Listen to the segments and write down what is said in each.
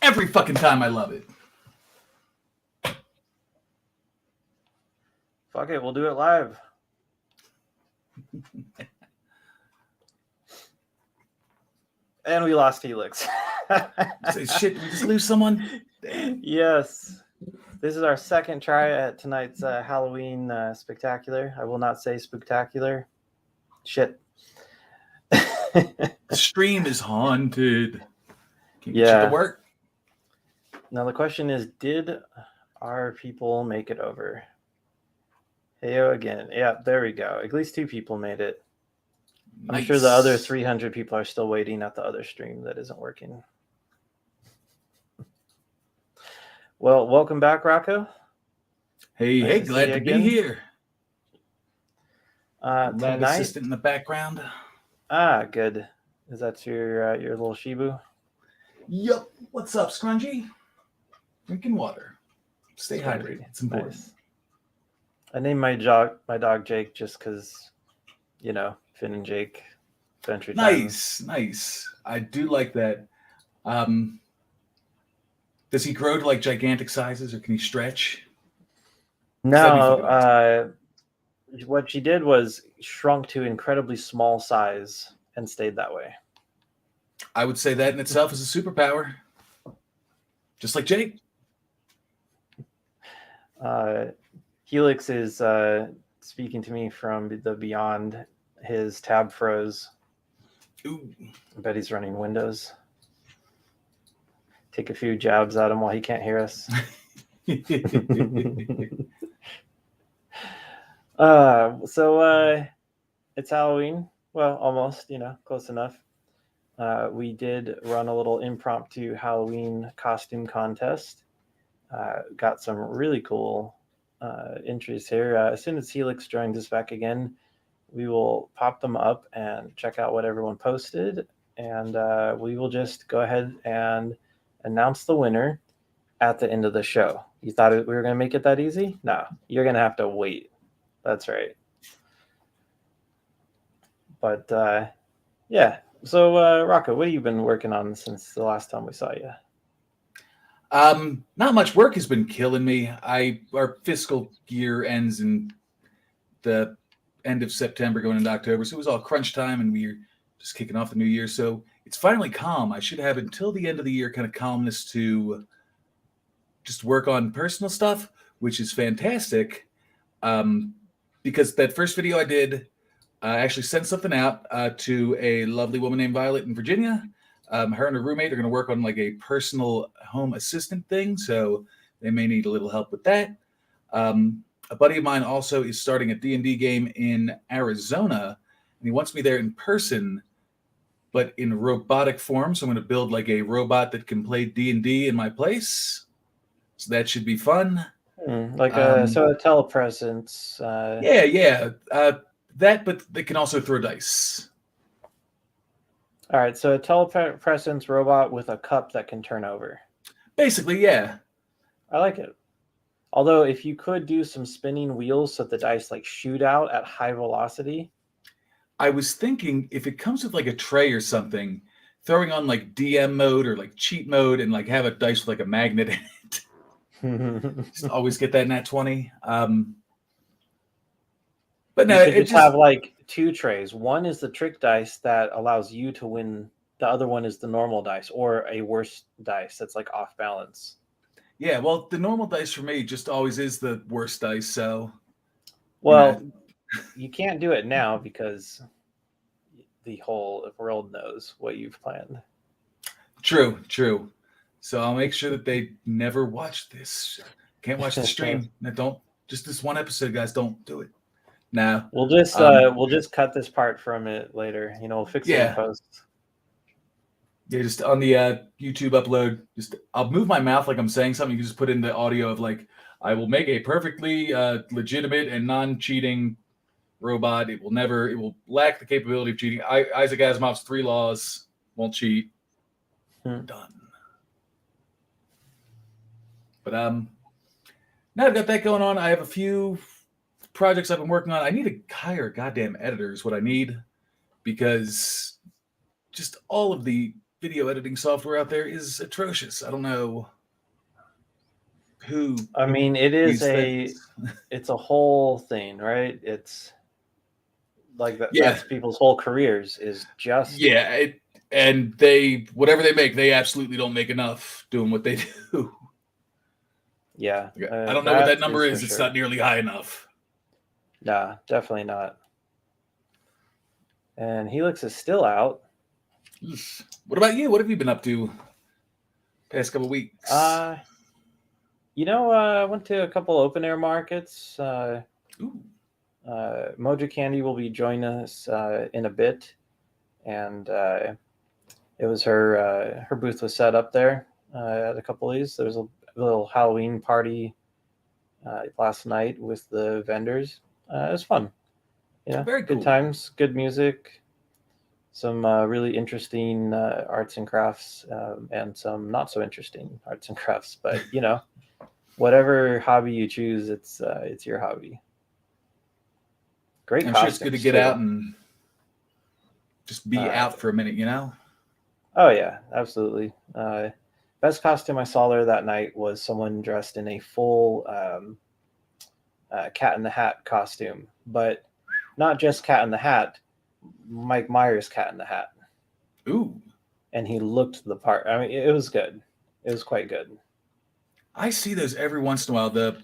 Every fucking time I love it. Fuck it, we'll do it live. And we lost Helix. Say, shit, did we just lose someone? Yes. This is our second try at tonight's Halloween spectacular. I will not say spectacular. Shit. The stream is haunted. Can't get Yeah. shit to work. Now the question is, did our people make it over? Heyo again. Yeah, there we go. At least 2 people made it. Nice. I'm sure the other 300 people are still waiting at the other stream that isn't working. Well, welcome back, Rocco. Hey, Nice hey, to glad see to you be again. here. Lab Tonight, assistant in the background. good. Is that your little Shibu? Yup. What's up, Scrungy? Drinking water. Stay Scrungy. hydrated. It's important. Nice. I named my dog Jake just because, you know, Finn and Jake, Adventure Time. Nice. I do like that. Does he grow to like gigantic sizes, or can he stretch? No, what she did was shrunk to incredibly small size and stayed that way. I would say that in itself is a superpower. Just like Jake. Helix is speaking to me from the beyond. His tab froze. Ooh. I bet he's running Windows. Take a few jabs at him while he can't hear us. So it's Halloween. Well, almost, close enough. We did run a little impromptu Halloween costume contest. Got some really cool entries here. As soon as Helix joins us back again, we will pop them up and check out what everyone posted. And we will just go ahead and announce the winner at the end of the show. You thought we were going to make it that easy? No, you're going to have to wait. That's right. But yeah. So Rocco, what have you been working on since the last time we saw you? Not much work has been killing me. Our fiscal year ends in the end of September going into October, so it was all crunch time, and we're just kicking off the new year. So it's finally calm. I should have until the end of the year kind of calmness to just work on personal stuff, which is fantastic. Because that first video I did, I actually sent something out to a lovely woman named Violet in Virginia. Her and her roommate are going to work on like a personal home assistant thing, so they may need a little help with that. A buddy of mine also is starting a D&D game in Arizona, and he wants me there in person, but in robotic form. So I'm going to build like a robot that can play D&D in my place. So that should be fun. Like a telepresence. Yeah. That, but they can also throw dice. All right, so a telepresence robot with a cup that can turn over. Basically, yeah. I like it. Although, if you could do some spinning wheels so the dice like shoot out at high velocity. I was thinking if it comes with like a tray or something, throwing on like DM mode or like cheat mode and like have a dice with like a magnet in it. Just always get that nat 20. But no, you could just have like 2 trays. One is the trick dice that allows you to win. The other one is the normal dice or a worse dice that's like off balance. Yeah, well, the normal dice for me just always is the worst dice. So, well, you can't do it now because the whole world knows what you've planned. True. So I'll make sure that they never watch this. Can't watch the stream. No, don't. Just this one episode, guys. Don't do it. No. We'll just cut this part from it later. We'll fix it in post. Yeah, just on the YouTube upload, I'll move my mouth like I'm saying something. You can just put in the audio of like, I will make a perfectly legitimate and non-cheating robot. It will lack the capability of cheating. Isaac Asimov's 3 laws: won't cheat. Done. But now I've got that going on. I have a few projects I've been working on. I need to hire a goddamn editor is what I need, because just all of the video editing software out there is atrocious. I don't know who I mean, it is these things. it's a whole thing, right? It's like Yeah. that's people's whole careers is just Yeah, and they whatever they make, they absolutely don't make enough doing what they do. yeah. I don't know what that that number for is. It's sure. not nearly high enough. Nah, definitely not. And Helix is still out. What about you? What have you been up to past couple weeks? I went to a couple open air markets. Ooh, Mojo Candy will be joining us in a bit, and it was her booth was set up there at a couple of these. There was a little Halloween party last night with the vendors. It was fun. very cool. Good times, good music, some really interesting arts and crafts, and some not so interesting arts and crafts. But whatever hobby you choose, it's your hobby. Great I'm costumes, sure it's good to get too. out and just be out for a minute, Oh yeah, absolutely. Best costume I saw there that night was someone dressed in a full Cat in the Hat costume, but not just Cat in the Hat, Mike Myers Cat in the Hat. Ooh. And he looked the part. I mean, it was good. It was quite good. I see those every once in a while. The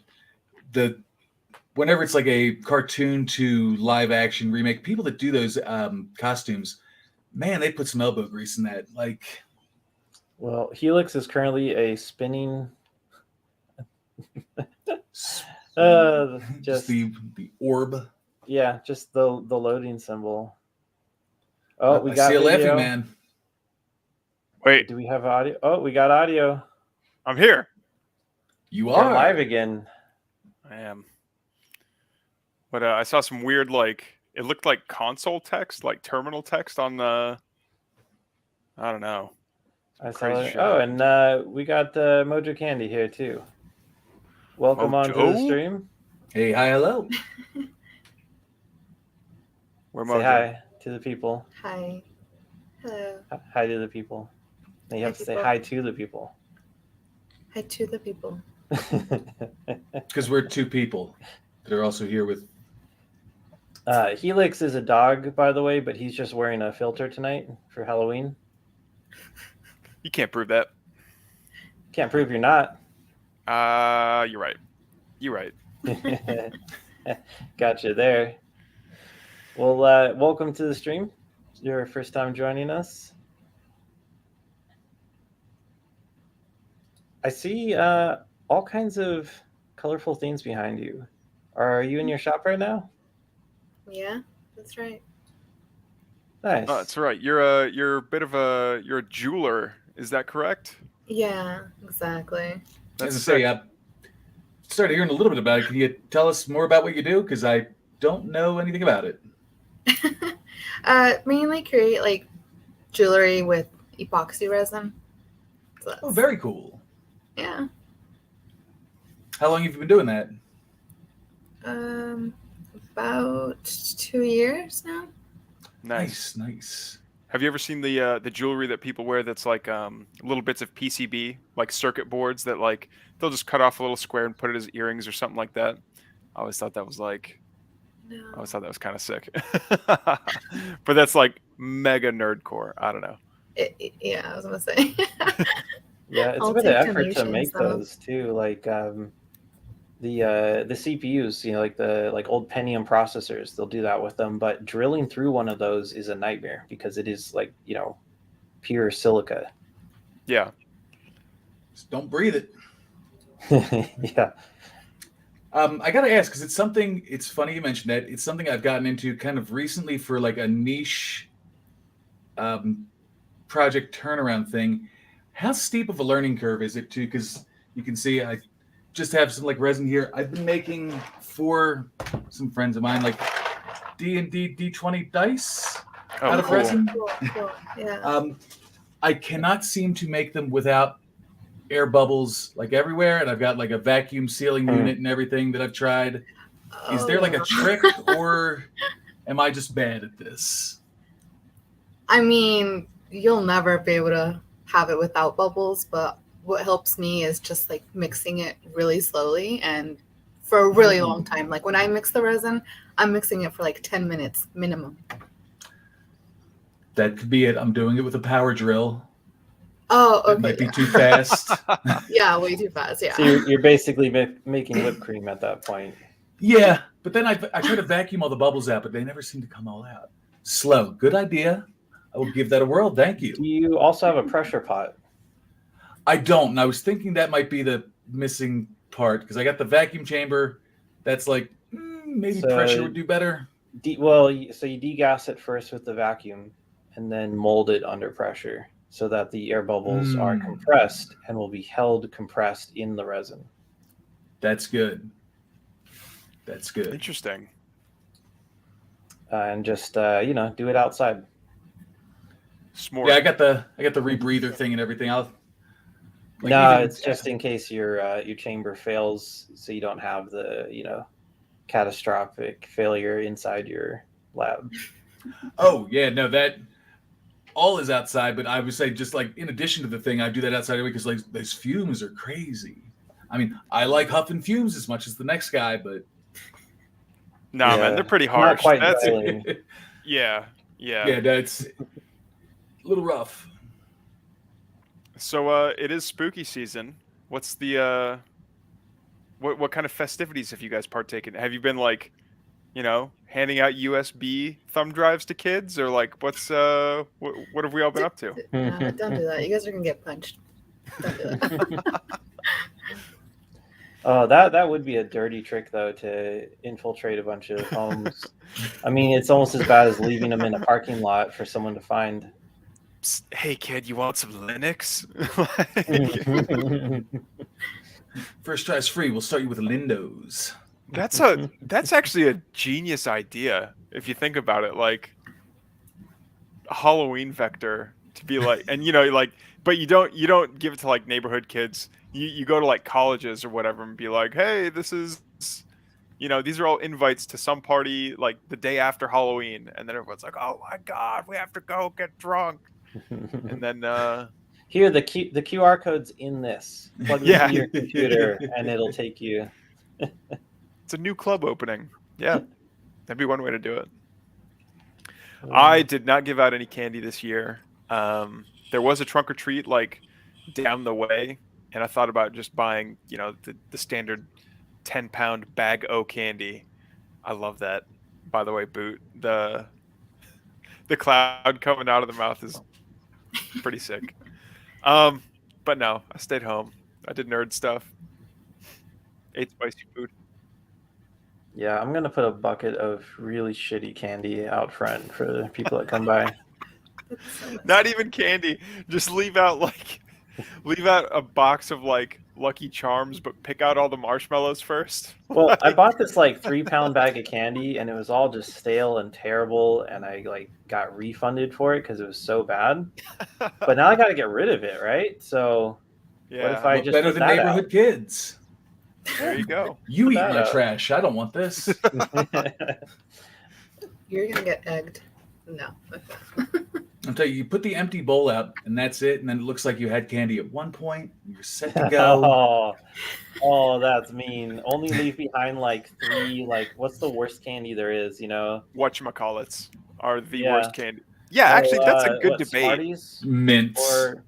whenever it's like a cartoon to live action remake, people that do those costumes, man, they put some elbow grease in that. Like, well, Helix is currently a spinning. just the orb. Yeah, just the loading symbol. Oh, we I got see a video. laughing man. Wait, Do we have audio? Oh, we got audio. I'm here. You We're are live again. I am. But I saw some weird, it looked like console text, like terminal text on the. I don't know. I saw Crazy it. shit Oh, happened. and we got Mojo Candy here too. Welcome onto the Mojo? stream. Hey, hi, hello. Where Say Mojo? hi to the people. Hi. Hello. Hi to the people. And you have to say people. hi to the people. Hi to the people. Because we're two people that are also here with. Helix is a dog, by the way, but he's just wearing a filter tonight for Halloween. You can't prove that. Can't prove you're not. You're right. You're right. Gotcha there. Well, welcome to the stream. Your first time joining us. I see all kinds of colorful things behind you. Are you in your shop right now? Yeah, that's right. Nice. Oh, that's right. You're a bit of you're a jeweler. Is that correct? Yeah, exactly. As I say, I started hearing a little bit about it. Can you tell us more about what you do? Because I don't know anything about it. Mainly create like jewelry with epoxy resin. So Oh, very cool. yeah. How long have you been doing that? About 2 years now. Nice. Have you ever seen the jewelry that people wear that's like little bits of PCB, like circuit boards that like they'll just cut off a little square and put it as earrings or something like that? I always thought that was kind of sick. But that's like mega nerdcore. I don't know. Yeah, I was gonna say. Yeah, it's a I'll bit of take effort to donations, make though. those too. Like the CPUs, like the old Pentium processors, they'll do that with them. But drilling through one of those is a nightmare because it is like pure silica. Yeah. Just don't breathe it. Yeah. I gotta ask because it's funny you mentioned that. It's something I've gotten into kind of recently for like a niche project turnaround thing. How steep of a learning curve is it too? Because you can see I just have some like resin here. I've been making for some friends of mine like D&D D20 dice out of cool. resin. Cool. Yeah. I cannot seem to make them without air bubbles like everywhere, and I've got like a vacuum sealing unit and everything that I've tried. Is there like a trick, or am I just bad at this? I mean, you'll never be able to have it without bubbles, but what helps me is just like mixing it really slowly and for a really long time. Like when I mix the resin, I'm mixing it for like 10 minutes minimum. That could be it. I'm doing it with a power drill. Oh, It okay. might be too fast. Yeah, way too fast. Yeah. So you're basically making whipped cream at that point. Yeah, but then I try to vacuum all the bubbles out, but they never seem to come all out. Slow. Good idea. I will give that a whirl. Thank you. Do you also have a pressure pot? I don't. And I was thinking that might be the missing part because I got the vacuum chamber. That's like maybe So- pressure would do better. So you degas it first with the vacuum, and then mold it under pressure so that the air bubbles are compressed and will be held compressed in the resin. That's good. That's good. Interesting. And just do it outside. S'more. Yeah, I got the rebreather thing and everything. It's just in case your chamber fails, so you don't have the catastrophic failure inside your lab. Oh yeah, no, that all is outside. But I would say just like in addition to the thing, I do that outside anyway because like those fumes are crazy. I mean, I like huffing fumes as much as the next guy, but Nah, Yeah, man, they're pretty not harsh. quite That's boiling. yeah. yeah, that's a little rough. So it is spooky season. What's the what kind of festivities have you guys partaken? Have you been like, handing out USB thumb drives to kids, or like what's what have we all been up to? Don't do that. You guys are gonna get punched. Don't do that. Oh, that would be a dirty trick though, to infiltrate a bunch of homes. I mean, it's almost as bad as leaving them in a parking lot for someone to find. Psst, hey kid, you want some Linux? First try's free. We'll start you with Lindos. That's actually a genius idea if you think about it. Like a Halloween vector to be like, and but you don't give it to like neighborhood kids. You go to like colleges or whatever and be like, hey, this is, these are all invites to some party like the day after Halloween, and then everyone's like, oh my god, we have to go get drunk, and then Here, the QR code's in this. Plug this Yeah. into your computer, and it'll take you. it's a new club opening. Yeah, that'd be one way to do it. I did not give out any candy this year. There was a trunk or treat like down the way, and I thought about just buying, the standard 10-pound bag o candy. I love that. By the way, Boot, the cloud coming out of the mouth is pretty sick. But no, I stayed home. I did nerd stuff. Ate spicy food. Yeah, I'm gonna put a bucket of really shitty candy out front for the people that come by. Not even candy. Just leave out a box of like Lucky Charms, but pick out all the marshmallows first. Well, I bought this like 3-pound bag of candy, and it was all just stale and terrible, and I like got refunded for it because it was so bad. But now I got to get rid of it, right? So Yeah, what if I Look just better put than that neighborhood kids. there you go. You eat that my out. trash. I don't want this. out? You're gonna get egged. No. I'll tell you, you put the empty bowl out and that's it, and then it looks like you had candy at one point. And you're set to go. Oh, that's mean. Only leave behind like 3. Like, what's the worst candy there is? Whatchamacallits are the Yeah. worst candy. Yeah, actually, that's a good debate. Smarties? Mints, Or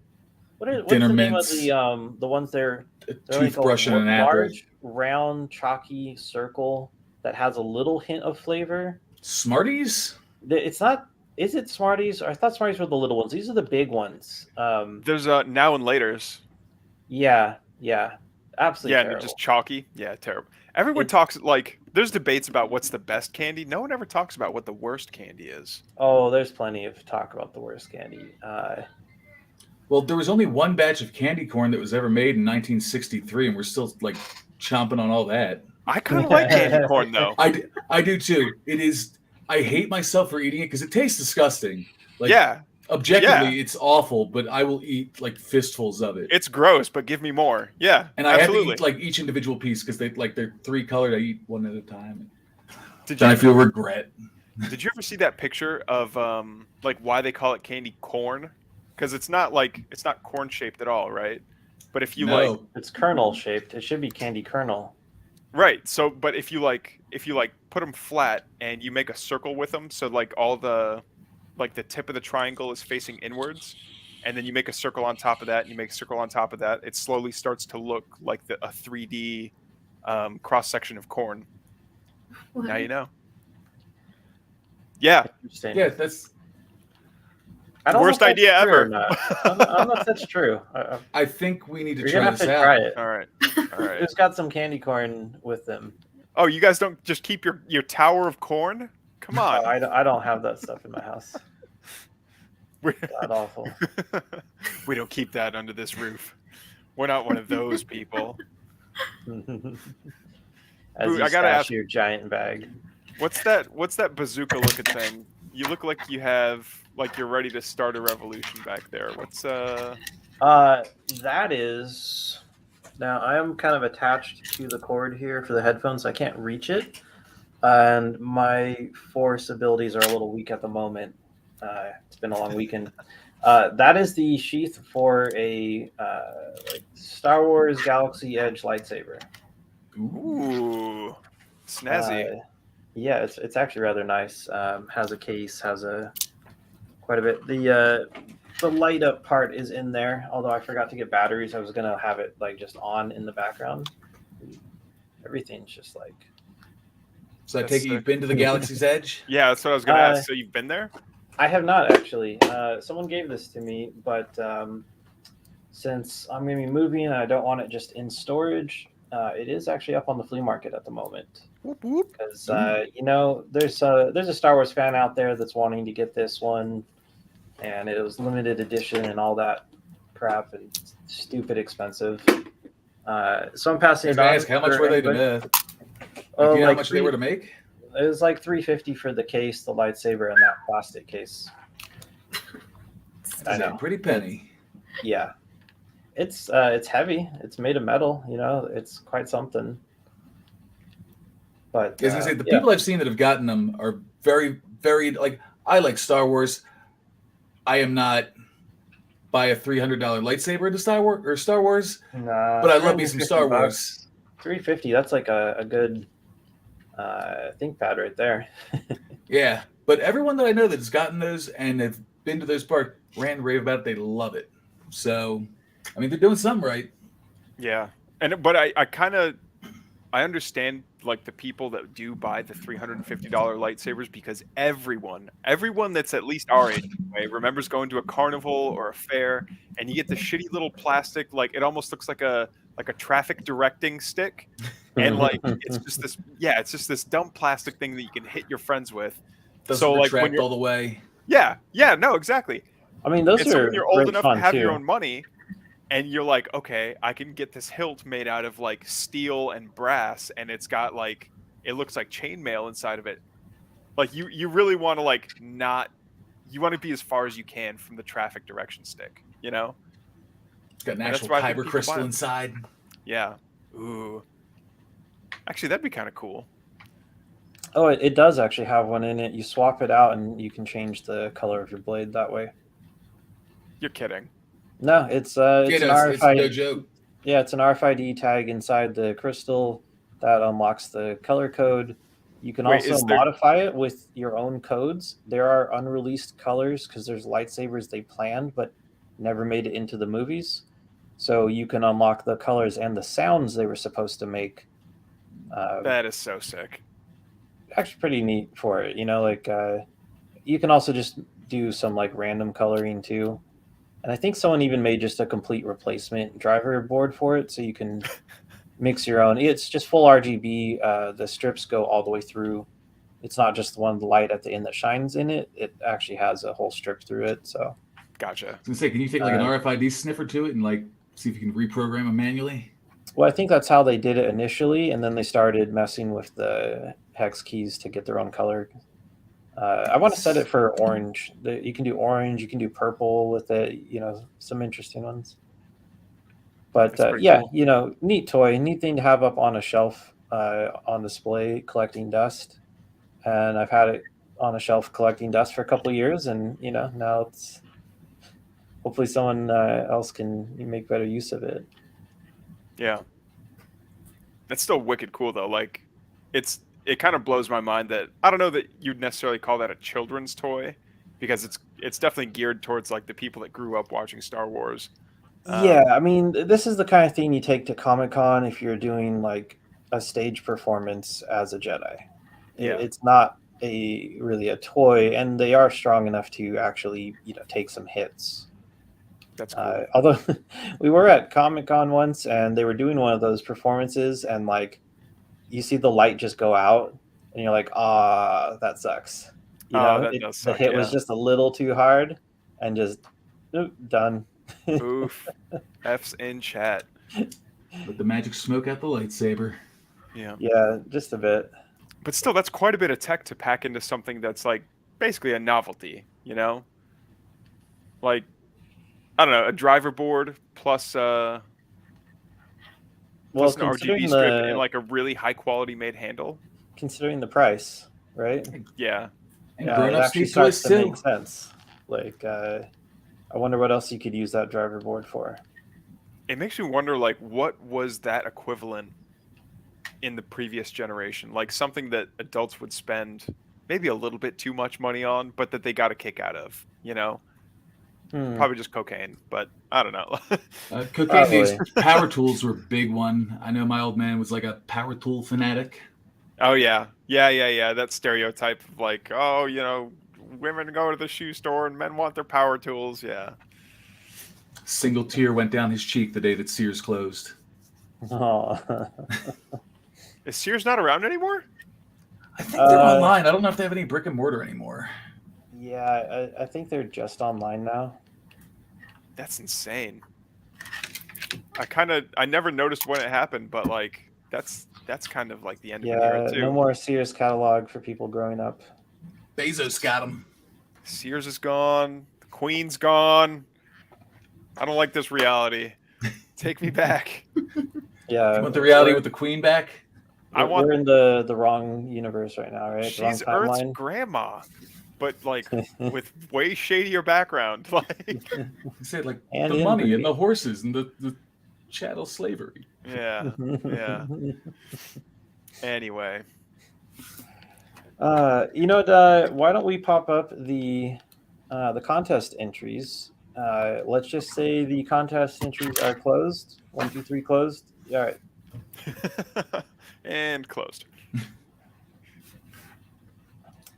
what's Dinner the name mints. of the ones they're a like a toothbrush, and an apple. large, round, chalky circle that has a little hint of flavor. Smarties? It's not. Is it Smarties? I thought Smarties were the little ones. These are the big ones. There's now and laters. Yeah, absolutely. Yeah, and terrible. they're just chalky. Yeah, terrible. Everyone It- talks like there's debates about what's the best candy. No one ever talks about what the worst candy is. Oh, there's plenty of talk about the worst candy. Well, there was only one batch of candy corn that was ever made in 1963, and we're still like chomping on all that. I kind of like candy corn though. I do too. It is. I hate myself for eating it because it tastes disgusting. Like, Yeah, objectively, it's awful, but I will eat like fistfuls of it. it's gross, but give me more. Yeah, And I absolutely. have to eat like each individual piece because they're 3 colored. I eat one at a time. Did Then I you feel regret. did you ever see that picture of like why they call it candy corn? because it's not corn shaped at all, right? But if you No. It's kernel shaped. It should be candy kernel. right, so but if you put them flat and you make a circle with them, so like all the the tip of the triangle is facing inwards, and then you make a circle on top of that, and you make a circle on top of that, it slowly starts to look like a 3D cross section of corn. Now you know. Yeah, Interesting. Yeah, that's. I don't know Worst if that's idea true or ever. not. I don't know if that's true. I think we need to You're try gonna have this to out. try it. all right, all right. Who's got some candy corn with them? Oh, you guys don't just keep your tower of corn? Come on. I don't have that stuff in my house. God awful. We don't keep that under this roof. We're not one of those people. As Ooh, you I gotta stash ask- your giant bag. What's that bazooka looking thing? You look like you have you're ready to start a revolution back there. What's That is. Now I am kind of attached to the cord here for the headphones, so I can't reach it, and my force abilities are a little weak at the moment. It's been a long weekend. That is the sheath for a Star Wars Galaxy Edge lightsaber. ooh, snazzy. Yeah, it's actually rather nice. Has a case, has quite a bit. The light up part is in there, although I forgot to get batteries. I was gonna have it just on in the background. Everything's just So I That's take it you've been to the Galaxy's Edge? Yeah, that's what I was gonna ask. So you've been there? I have not actually. Someone gave this to me, but since I'm gonna be moving and I don't want it just in storage, it is actually up on the flea market at the moment. Whoop, whoop. Because there's a Star Wars fan out there that's wanting to get this one, and it was limited edition and all that crap and stupid expensive. So I'm passing it on. Ask, how much for were they to anybody. make? Do you know how much they three- were to make? It was like $350 for the case, the lightsaber, and that plastic case. I That's a know. pretty penny. Yeah, it's heavy. It's made of metal. It's quite something. But I was gonna say the yeah. people I've seen that have gotten them are very, very I like Star Wars. I am not buy a $300 lightsaber into Star Wars, Nah, but I love me some Star $350. Wars. $350. That's like a good ThinkPad right there. Yeah, but everyone that I know that's gotten those and have been to those parks rave about it. They love it. So, I mean, they're doing something right. Yeah, but I understand the people that do buy the $350 lightsabers, because everyone that's at least our age remembers going to a carnival or a fair, and you get the shitty little plastic, it almost looks like a traffic directing stick, and it's just this dumb plastic thing that you can hit your friends with. Doesn't when retract you're all the way. yeah, no, exactly. I mean, those And so are when you're old great enough fun to have too. your own money, and you're like, okay, I can get this hilt made out of steel and brass, and it's got it looks like chainmail inside of it. You really want to not, you want to be as far as you can from the traffic direction stick, It's got an And that's actual why I think kyber people crystal buy 'em. inside. Yeah. Ooh. Actually, that'd be kind of cool. Oh, it does actually have one in it. You swap it out and you can change the color of your blade that way. You're kidding. No, it's Yeah, an no, it's no RFID. joke. Yeah, it's an RFID tag inside the crystal that unlocks the color code. You can Wait, also is there- modify it with your own codes. There are unreleased colors because there's lightsabers they planned but never made it into the movies. So you can unlock the colors and the sounds they were supposed to make. That is so sick. Actually pretty neat for it. You can also just do some random coloring too. And I think someone even made just a complete replacement driver board for it, so you can mix your own. It's just full RGB. The strips go all the way through. It's not just the one light at the end that shines in it. It actually has a whole strip through it. So Gotcha. I was gonna say, can you take an RFID sniffer to it and see if you can reprogram them manually? well, I think that's how they did it initially, and then they started messing with the hex keys to get their own color. I want to set it for orange. You can do orange, you can do purple with it, some interesting ones. But That's pretty yeah, cool. neat toy, neat thing to have up on a shelf on display collecting dust. And I've had it on a shelf collecting dust for a couple of years, and now hopefully someone else can make better use of it. Yeah. It's still wicked cool though. Like, it kind of blows my mind that I don't know that you'd necessarily call that a children's toy, because it's definitely geared towards like the people that grew up watching Star Wars. Yeah, I mean, this is the kind of thing you take to Comic-Con if you're doing like a stage performance as a Jedi. Yeah. It's not really a toy, and they are strong enough to actually, take some hits. That's cool. Although we were at Comic-Con once, and they were doing one of those performances, and like you see the light just go out, and you're like, "Ah, that sucks." That does the suck, hit was yeah. just a little too hard, and just done. Oof. F's in chat. Let the magic smoke out the lightsaber. Yeah. Yeah, just a bit. But still, that's quite a bit of tech to pack into something that's like basically a novelty, Like, I don't know, a driver board plus Well, plus an considering RGB strip and like a really high quality made handle. considering the price, right? Yeah. And Yeah, it grown-ups actually need starts toys to too. make sense. Like, I wonder what else you could use that driver board for. It makes me wonder, like, what was that equivalent in the previous generation? Like something that adults would spend maybe a little bit too much money on, but that they got a kick out of, Probably just cocaine, but I don't know. Cocaine days, power tools were a big one. I know my old man was like a power tool fanatic. Oh yeah. That stereotype of like, oh, women go to the shoe store and men want their power tools. Yeah. Single tear went down his cheek the day that Sears closed. Oh. Is Sears not around anymore? I think they're online. I don't know if they have any brick and mortar anymore. Yeah, I think they're just online now. That's insane. I never noticed when it happened, but like that's kind of like the end of an era too. No more Sears catalog for people growing up. Bezos got him. Sears is gone. The Queen's gone. I don't like this reality. Take me back. Yeah. You want the reality with the Queen back? We're in the wrong universe right now, right? She's the wrong Earth's timeline. grandma, but like with way shadier background. Like You said like And the money inbreeding. and the horses and the chattel slavery. yeah. Anyway, why don't we pop up the contest entries? Let's just say the contest entries are closed. 1, 2, 3, closed. All right. and closed.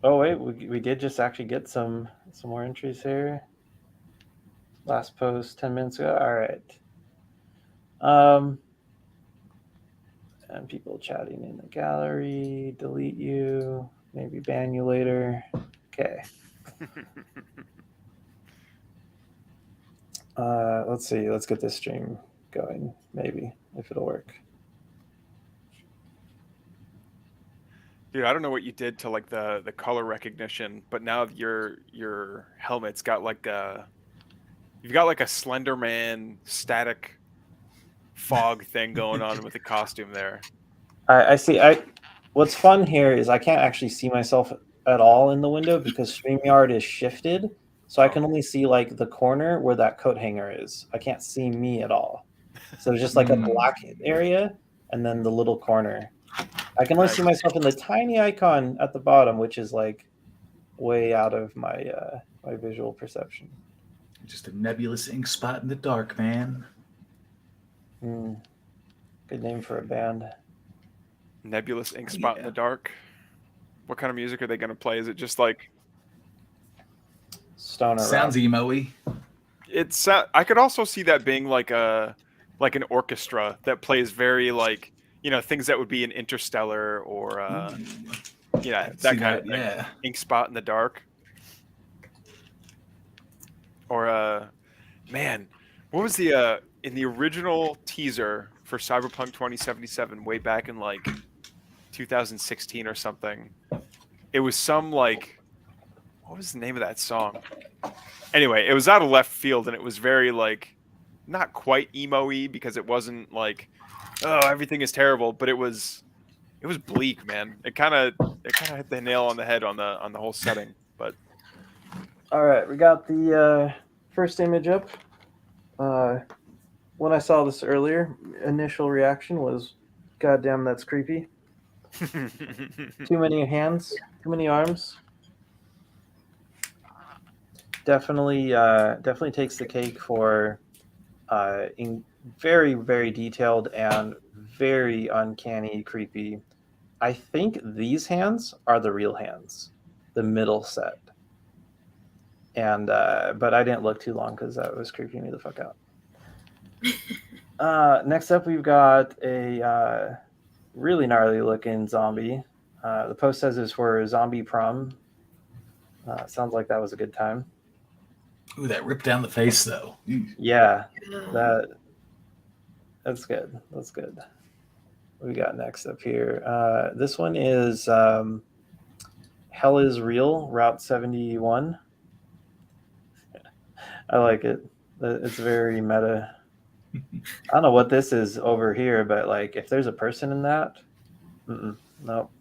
Oh wait, we did just actually get some more entries here. Last post 10 minutes ago. All right. And people chatting in the gallery. Delete you. Maybe ban you later. Okay. Let's see. Let's get this stream going. Maybe if it'll work. Dude, I don't know what you did to like the color recognition, but now your helmet's got like you've got like a Slender Man static fog thing going on with the costume there. I see. What's fun here is I can't actually see myself at all in the window because StreamYard is shifted, so I can only see like the corner where that coat hanger is. I can't see me at all. So it's just like a black area and then the little corner. I can only see myself in the tiny icon at the bottom, which is like way out of my my visual perception. Just a nebulous ink spot in the dark, man. Good name for a band. Nebulous ink spot in the dark. What kind of music are they going to play? Is it just like stoner? Sounds emo-y. It's. I could also see that being like an orchestra that plays very like things that would be an Interstellar or that kind of thing. Yeah. Ink spot in the dark. Or man, what was the in the original teaser for Cyberpunk 2077 way back in like 2016 or something? It was some like, what was the name of that song? Anyway, it was out of left field and it was very like not quite emo-y because it wasn't like, oh, everything is terrible, but it was bleak, man. It kind of hit the nail on the head on the whole setting. But all right, we got the first image up. When I saw this earlier, initial reaction was, "Goddamn, that's creepy." Too many hands, too many arms. Definitely takes the cake for in very, very detailed and very uncanny, creepy. I think these hands are the real hands, the middle set. And but I didn't look too long because that was creeping me the fuck out. Next up, we've got a really gnarly looking zombie. The post says it's for zombie prom. Sounds like that was a good time. Ooh, that ripped down the face though. Ooh. Yeah, Yeah. that's good. That's good. What we got next up here? This one is Hell is Real, Route 71. I like it. It's very meta. I don't know what this is over here, but like if there's a person in that, nope.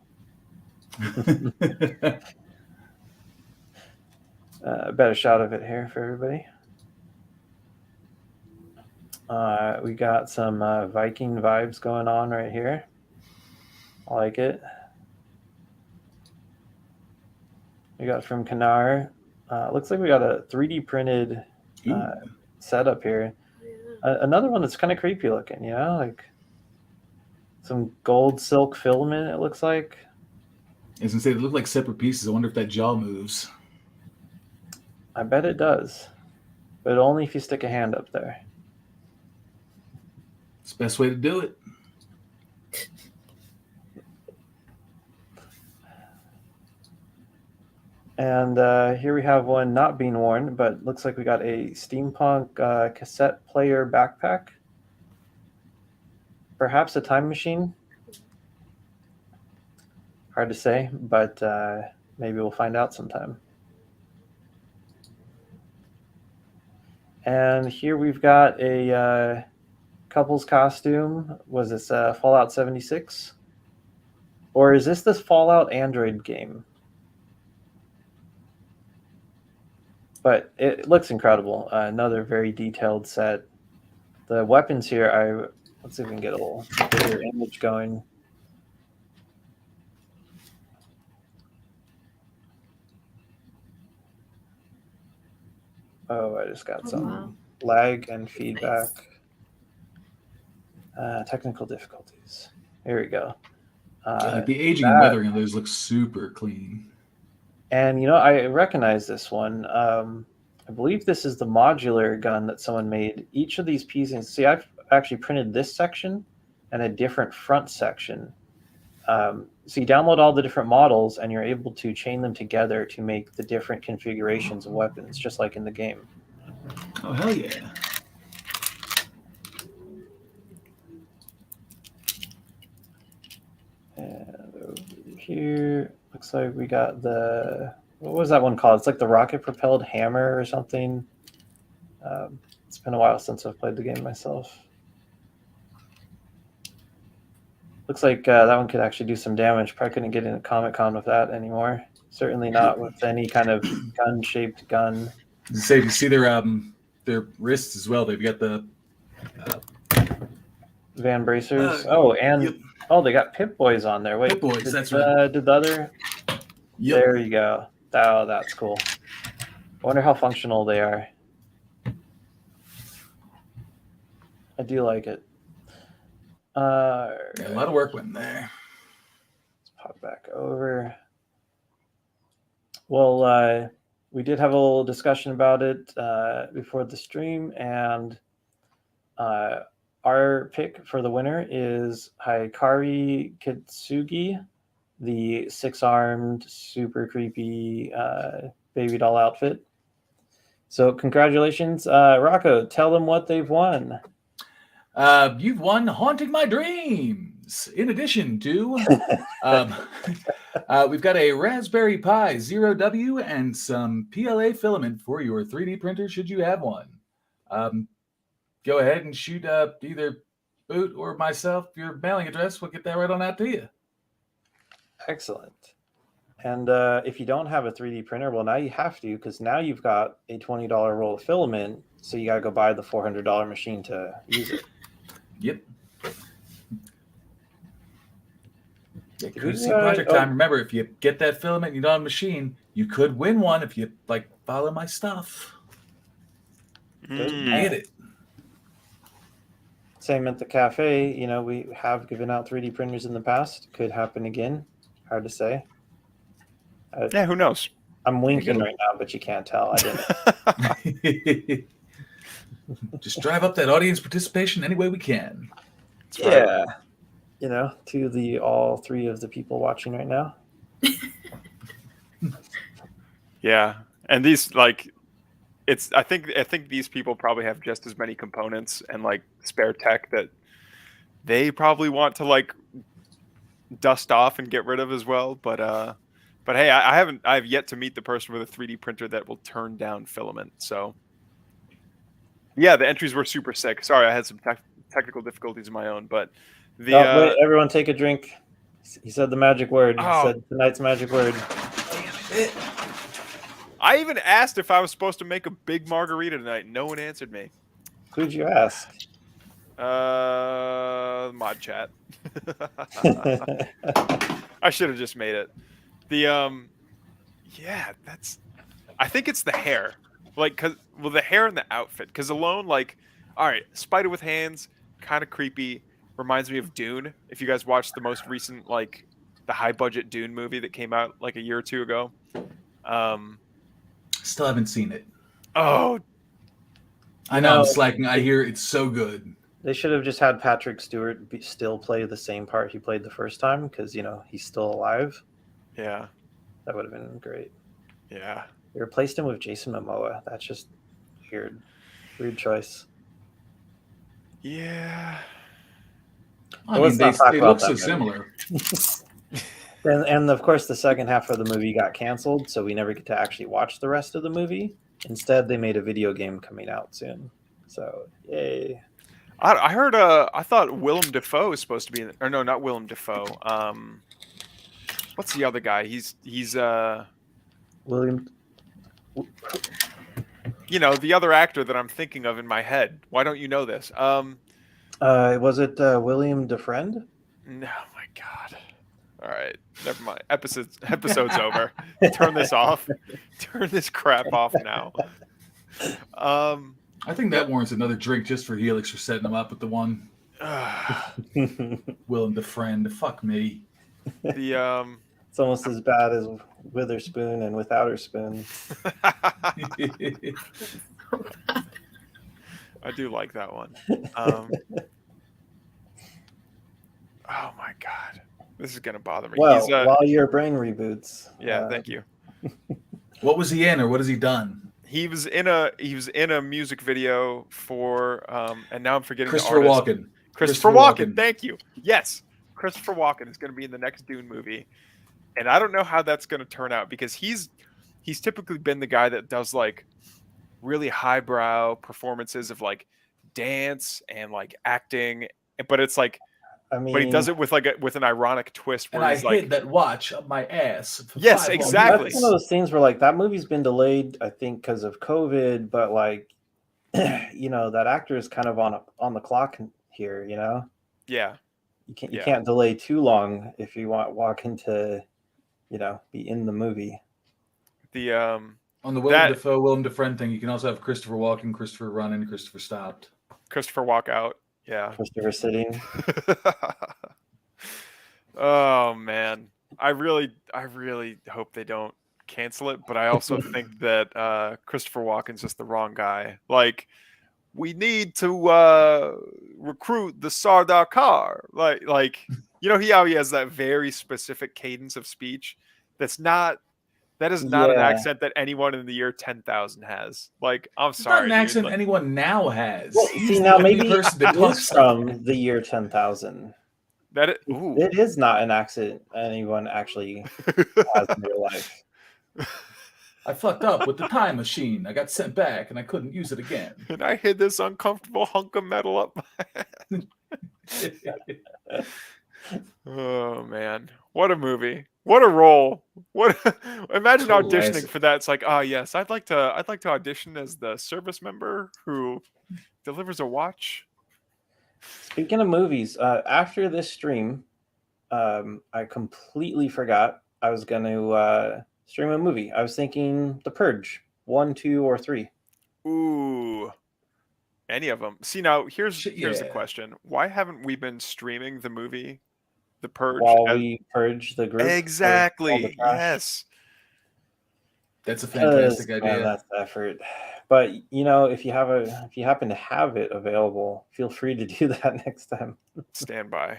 Better shot of it here for everybody. We got some Viking vibes going on right here. I like it. We got from Kanar. Looks like we got a 3D printed setup here. Another one that's kind of creepy looking, you know, like some gold silk filament, it looks like. I was gonna say they look like separate pieces. I wonder if that jaw moves. I bet it does, but only if you stick a hand up there. It's the best way to do it. And here we have one not being worn, but looks like we got a steampunk cassette player backpack. Perhaps a time machine. Hard to say, but maybe we'll find out sometime. And here we've got a couple's costume. Was this Fallout 76? Or is this Fallout Android game? But it looks incredible. Another very detailed set. The weapons here, let's see if we can get a little bigger image going. Oh, I just got some lag and feedback. Technical difficulties. Here we go. Like the aging and weathering of those looks super clean. And, you know, I recognize this one. I believe this is the modular gun that someone made. Each of these pieces, see, I've actually printed this section and a different front section. So you download all the different models and you're able to chain them together to make the different configurations of weapons, just like in the game. Oh, hell yeah. And over here, looks like we got what was that one called? It's like the rocket-propelled hammer or something. It's been a while since I've played the game myself. Looks like that one could actually do some damage. Probably couldn't get into Comic-Con with that anymore. Certainly not with any kind of gun-shaped gun. Say, you see their wrists as well. They've got the Van bracers. Yep. They got Pip-Boys on there. Wait, Pip-Boys, that's right. Did the other? Yep. There you go. Oh, that's cool. I wonder how functional they are. I do like it. Yeah, a lot of work went in there. Let's pop back over. Well, we did have a little discussion about it before the stream, and our pick for the winner is Hikari Kitsugi, the 6-armed, super creepy baby doll outfit. So congratulations. Rocco, tell them what they've won. You've won Haunting My Dreams. In addition to, we've got a Raspberry Pi 0W and some PLA filament for your 3D printer, should you have one. Go ahead and shoot either Boot or myself your mailing address. We'll get that right on out to you. Excellent. And if you don't have a 3D printer, well, now you have to, because now you've got a $20 roll of filament, so you got to go buy the $400 machine to use it. Yep. Yeah, Did could we, see Project oh. Time. Remember, if you get that filament and you don't have a machine, you could win one if you like follow my stuff. Get it. Same at the cafe. You know, we have given out 3D printers in the past. Could happen again. Hard to say. Yeah, who knows? I'm winking right now, but you can't tell. I didn't. Just drive up that audience participation any way we can. Yeah. You know, to all three of the people watching right now. Yeah, and these like, I think these people probably have just as many components and like spare tech that they probably want to like dust off and get rid of as well. But hey, I have yet to meet the person with a 3D printer that will turn down filament. So yeah, the entries were super sick. Sorry, I had some technical difficulties of my own, but Wait, everyone take a drink. He said the magic word. He said tonight's magic word. I even asked if I was supposed to make a big margarita tonight. No one answered me. Who'd you ask? Mod chat. I should have just made it. Yeah, I think it's the hair. Like, the hair and the outfit. Because alone, like, all right, spider with hands, kind of creepy. Reminds me of Dune. If you guys watched the most recent, like, the high budget Dune movie that came out like a year or two ago. Still haven't seen it. Oh, I know I'm slacking. I hear it's so good. They should have just had Patrick Stewart still play the same part he played the first time, because he's still alive. Yeah, that would have been great. Yeah, they replaced him with Jason Momoa. That's just weird choice. Yeah, I mean, they look so similar. And of course, the second half of the movie got canceled, so we never get to actually watch the rest of the movie. Instead, they made a video game coming out soon. So, yay. I heard, I thought Willem Dafoe is supposed to be or no, not Willem Dafoe. What's the other guy? He's William. The other actor that I'm thinking of in my head. Why don't you know this? Was it William Defriend? No, my God. All right, never mind. Episode's over. Turn this off. Turn this crap off now. I think that warrants another drink just for Helix for setting him up with the one. Willem Defriend. Fuck me. It's almost as bad as Witherspoon and Without Her Spoon. I do like that one. Oh my God. This is gonna bother me. Well, while your brain reboots. Yeah, thank you. What was he in, or what has he done? He was in a music video for and now I'm forgetting Christopher the artist. Walken. Christopher Walken. Thank you. Yes, Christopher Walken is going to be in the next Dune movie, and I don't know how that's going to turn out because he's typically been the guy that does like really highbrow performances of like dance and like acting, but it's like. But he does it with with an ironic twist. Where and he's hid that watch up my ass. Yes, exactly. That's one of those things where like that movie's been delayed, I think, because of COVID. But like, that actor is kind of on the clock here. Yeah. You can't delay too long if you want Walken to, be in the movie. On the Willem Dafoe, Willem Defriend thing, you can also have Christopher Walken, Christopher Running, Christopher Stopped, Christopher Walk Out. Yeah. Christopher Sitting. Oh man. I really hope they don't cancel it, but I also think that Christopher Walken's just the wrong guy. Like, we need to recruit the Sardaukar. Like he has that very specific cadence of speech that is not an accent that anyone in the year 10,000 has. Like, I'm sorry. It's not an accent anyone now has. Well, see, now maybe it's from the year 10,000. It is not an accent anyone actually has in their life. I fucked up with the time machine. I got sent back and I couldn't use it again. And I hid this uncomfortable hunk of metal up my ass. Oh man, what a movie! What a role! What imagine Classic. auditioning for that. It's like, oh yes, I'd like to audition as the service member who delivers a watch. Speaking of movies, after this stream, I completely forgot I was going to stream a movie. I was thinking The Purge, 1, 2, or 3. Ooh, any of them. See now, here's the Yeah. question: why haven't we been streaming the movie, The Purge? While we purge the group. or all the Exactly. trash. Yes. That's a 'Cause, fantastic man, idea. that's effort. But if you happen to have it available, feel free to do that next time. Stand by.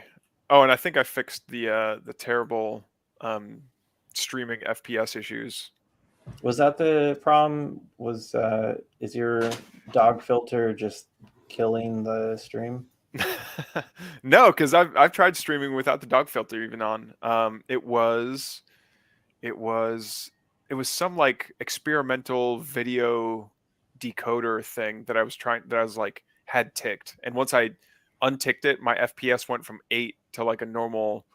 Oh, and I think I fixed the terrible streaming FPS issues. Was that the problem? Is your dog filter just killing the stream? No, because I've tried streaming without the dog filter even on. It was some like experimental video decoder thing that I was like had ticked, and once I unticked it, my FPS went from 8 to like a normal,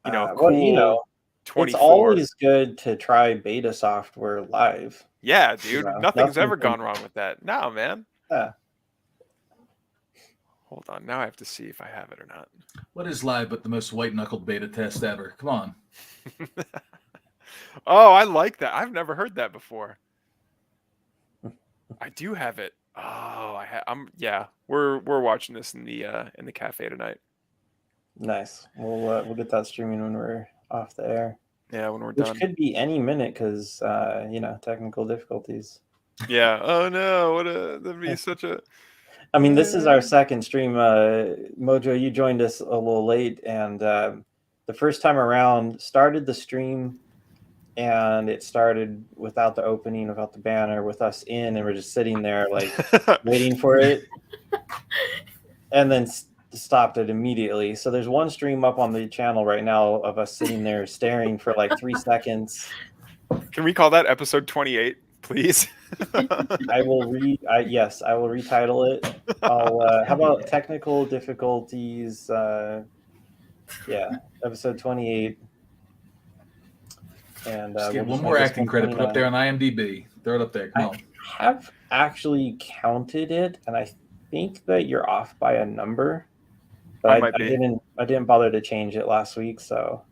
cool 24. It's always good to try beta software live. Yeah, dude. know, Nothing's nothing ever can- gone wrong with that. No, man. Yeah. Hold on. Now I have to see if I have it or not. What is live but the most white-knuckled beta test ever? Come on. Oh, I like that. I've never heard that before. I do have it. Oh, yeah. We're watching this in the cafe tonight. Nice. We'll get that streaming when we're off the air, Yeah, when we're which done. could be any minute because technical difficulties. Yeah. Oh no, that'd be such a. I mean, this is our second stream. Mojo, you joined us a little late, and the first time around started the stream, and it started without the opening, without the banner, with us in, and we're just sitting there like waiting for it, and then stopped it immediately. So there's one stream up on the channel right now of us sitting there staring for like 3 seconds. Can we call that episode 28, please? I will retitle it. How about technical difficulties? Episode 28. And Just get we'll one more make this acting credit put up 29. there on IMDb. Throw it up there. Come on. I have actually counted it, and I think that you're off by a number. But might be. I didn't bother to change it last week, so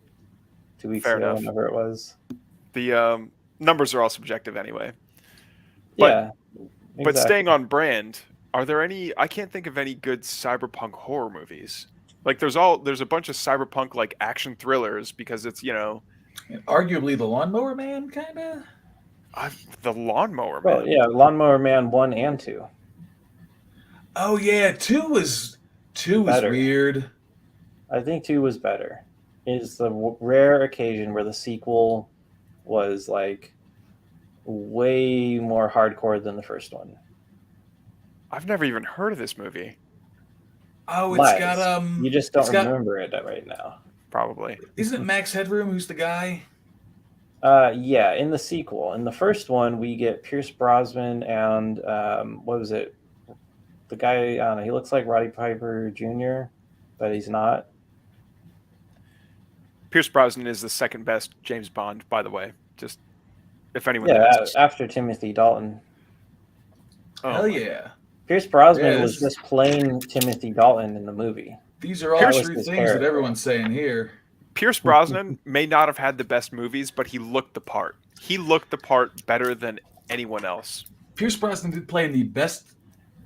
2 weeks Fair ago, enough. whenever it was. The numbers are all subjective anyway. Yeah. But exactly. staying on brand, are there any? I can't think of any good cyberpunk horror movies. Like there's a bunch of cyberpunk like action thrillers because it's And arguably the Lawnmower Man, kind of. the Lawnmower Well, Man. yeah, Lawnmower Man 1 and 2. Oh yeah, two was Better. weird. I think 2 was better. It's the rare occasion where the sequel was like way more hardcore than the first one. I've never even heard of this movie. Oh, it's Lies. got You just don't it's got- remember it right now. Probably. Isn't it Max Headroom who's the guy? Yeah, in the sequel. In the first one, we get Pierce Brosnan and what was it? The guy, I don't know, he looks like Roddy Piper Jr., but he's not. Pierce Brosnan is the second best James Bond, by the way. Just if anyone Yeah, asks. after Timothy Dalton. Oh, Hell my- yeah. Pierce Brosnan Yeah, was this- just playing Timothy Dalton in the movie. These are all Pierce true was things terrible. that everyone's saying here. Pierce Brosnan may not have had the best movies, but he looked the part. He looked the part better than anyone else. Pierce Brosnan did play in the best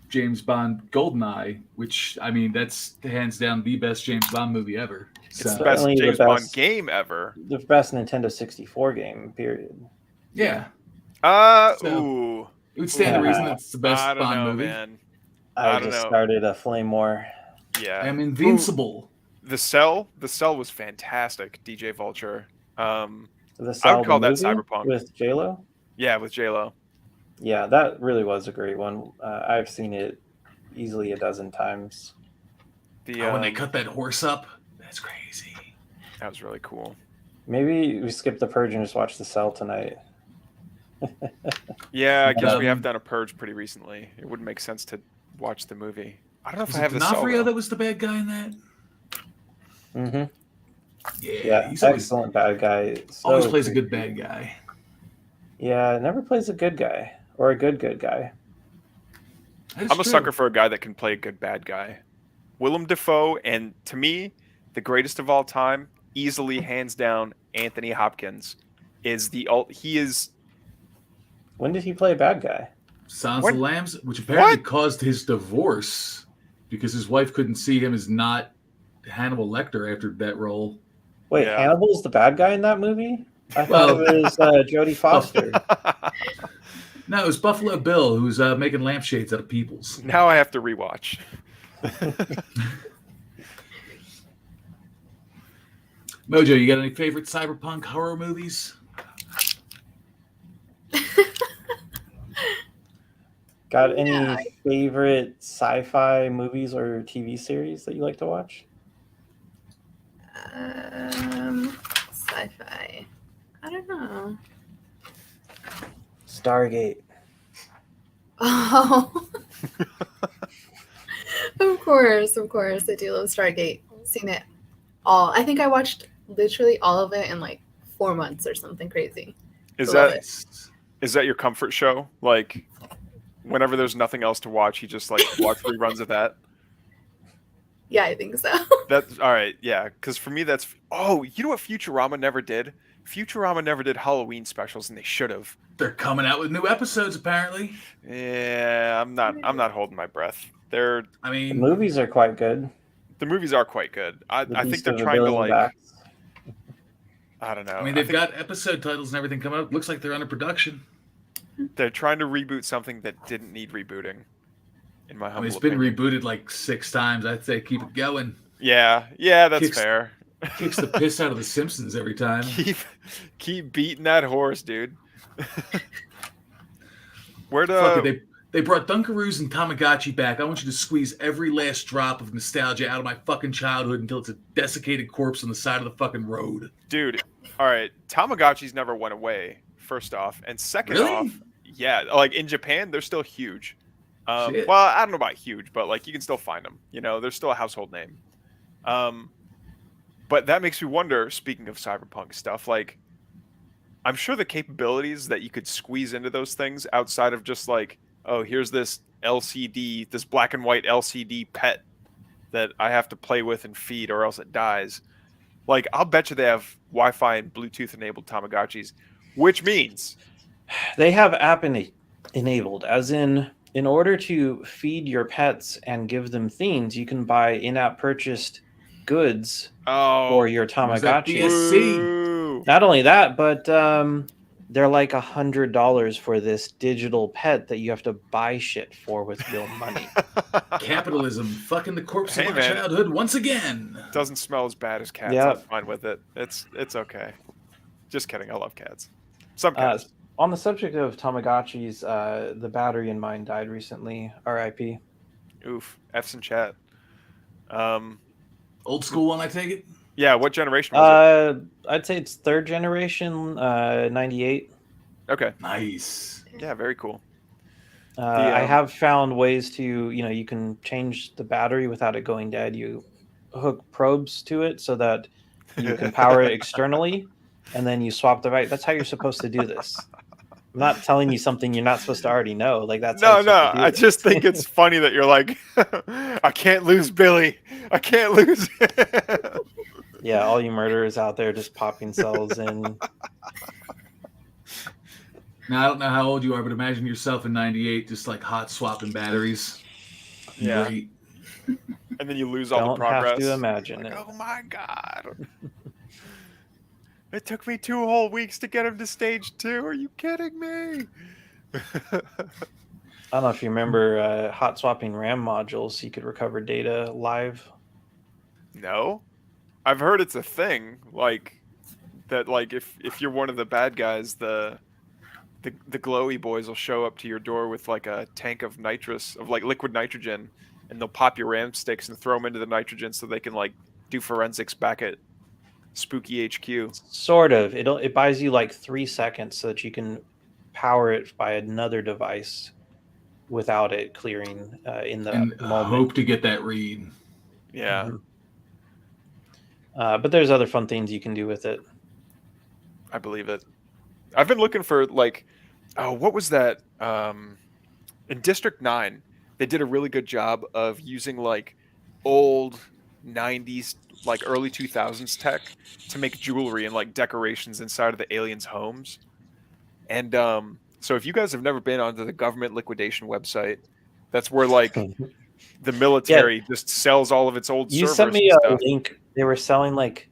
James Bond, Goldeneye, which I mean that's hands down the best James Bond movie ever. It's So the best Certainly the James Bond best. game ever. The best Nintendo 64 game, period. yeah, So- Ooh. it would stand to Yeah. reason it's the best I don't Bond know, movie. man. I I don't just know. started a flame war. Yeah. I am invincible. The Cell was fantastic, DJ Vulture. The I would Cell call that movie cyberpunk. with J-Lo. Yeah, with J-Lo. Yeah, that really was a great one. I've seen it easily a dozen times. The Oh, when they cut that horse up, that's crazy. that was really cool. Maybe we skip the Purge and just watch The Cell tonight. Yeah, I guess we have Um, done a purge pretty recently. It wouldn't make sense to watch the movie. I don't know if Was I it have the Cell. D'Onofrio though. that was the bad guy in that? Mm-hmm. Yeah, he's always bad guy. So always plays a creepy. good bad guy. Yeah, never plays a good guy or a good guy. That is I'm a true. sucker for a guy that can play a good bad guy. Willem Dafoe, and to me, the greatest of all time, easily hands down, Anthony Hopkins is he is When did he play a bad guy? Silence What? of the Lambs, which apparently What? caused his divorce because his wife couldn't see him as not Hannibal Lecter after that role. Wait, Yeah. Hannibal's the bad guy in that movie? I Well- thought it was Jodie Foster. No, it was Buffalo Bill who was making lampshades out of peoples. Now I have to rewatch. Mojo, you got any favorite cyberpunk horror movies? Got any Yeah. favorite sci-fi movies or TV series that you like to watch? Sci-fi. I don't know. Stargate. Oh, of course. I do love Stargate. Seen it all. I think I watched literally all of it in like 4 months or something crazy. Is I love that it. is that your comfort show? Like, whenever there's nothing else to watch, you just like watch reruns of that. Yeah, I think so. That's all right. Yeah, because for me, that's you know what Futurama never did? Futurama never did Halloween specials, and they should have. They're coming out with new episodes, apparently. Yeah, I'm not holding my breath. I The mean, movies are quite good. The movies are quite good. I The think Beast they're of a trying to Billion like. Backs. I don't know. I mean, they've got episode titles and everything coming up. Looks like they're under production. They're trying to reboot something that didn't need rebooting. In my I humble mean, it's been opinion. rebooted like 6 times. I'd say keep it going. Yeah, that's Kicks- fair. Kicks the piss out of the Simpsons every time. keep beating that horse, dude. Where'd Fuck it, they brought Dunkaroos and Tamagotchi back. I want you to squeeze every last drop of nostalgia out of my fucking childhood until it's a desiccated corpse on the side of the fucking road. dude? All right, Tamagotchis never went away. First off, and second Really? off, yeah, like in Japan, they're still huge. Shit. Well, I don't know about huge, but like you can still find them. You know, they're still a household name. But that makes me wonder. Speaking of cyberpunk stuff, like I'm sure the capabilities that you could squeeze into those things outside of just like, oh, here's this LCD, this black and white LCD pet that I have to play with and feed, or else it dies. Like I'll bet you they have Wi-Fi and Bluetooth enabled Tamagotchis, which means They have app enabled, as in order to feed your pets and give them themes, you can buy in-app purchased goods for your Was that Tamagotchi. BS? woo. Not only that, but they're like $100 for this digital pet that you have to buy shit for with real money. Capitalism fucking the corpse Hey, of my man. childhood once again. Doesn't smell as bad as cats. Yeah. I'm fine with it. It's okay. Just kidding. I love cats. Some cats. On the subject of Tamagotchis, the battery in mine died recently. RIP. Oof. F's in chat. Old school one, I take it. Yeah. What generation was I'd say it's third generation, 98. it? Okay. Nice. Yeah. Very cool. I have found ways to, you can change the battery without it going dead. You hook probes to it so that you can power it externally, and then you swap the right. That's how you're supposed to do this. I'm not telling you something you're not supposed to already know. Like that's how No, you're supposed to do I this. just think it's funny that you're like, I can't lose Billy. I can't lose. Yeah, all you murderers out there just popping cells in. Now I don't know how old you are, but imagine yourself in '98, just like hot swapping batteries. Yeah. Great. And then you lose all the Don't progress. have to imagine Like, it. oh my god. It took me 2 whole weeks to get him to stage 2. Are you kidding me? I don't know if you remember hot swapping RAM modules. You could recover data live. No. I've heard it's a thing, like that like if you're one of the bad guys, the glowy boys will show up to your door with like a tank of nitrous, of like liquid nitrogen, and they'll pop your RAM sticks and throw them into the nitrogen so they can like do forensics back at Spooky HQ. Sort of. It buys you like 3 seconds so that you can power it by another device without it clearing in the And moment. hope to get that read. Yeah. Mhm. But there's other fun things you can do with it. I believe it. I've been looking for like, oh, what was that? In District 9, they did a really good job of using like old 90s, like early 2000s tech to make jewelry and like decorations inside of the aliens' homes. And so if you guys have never been onto the government liquidation website, that's where like the military just sells all of its old You servers sent me and a stuff. link. They were selling like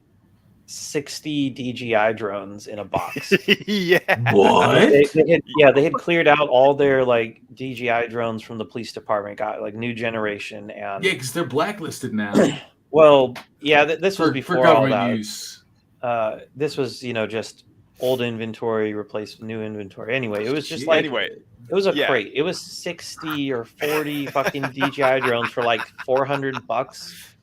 60 DJI drones in a box. Yeah. What? They had cleared out all their like DJI drones from the police department, got like new generation, and Yeah, because they're blacklisted now well, yeah, this was for before all government that. use. This was just old inventory replaced with new inventory. Anyway, it was just Shit. like Anyway, it was a yeah. crate. It was 60 or 40 fucking DJI drones for like $400.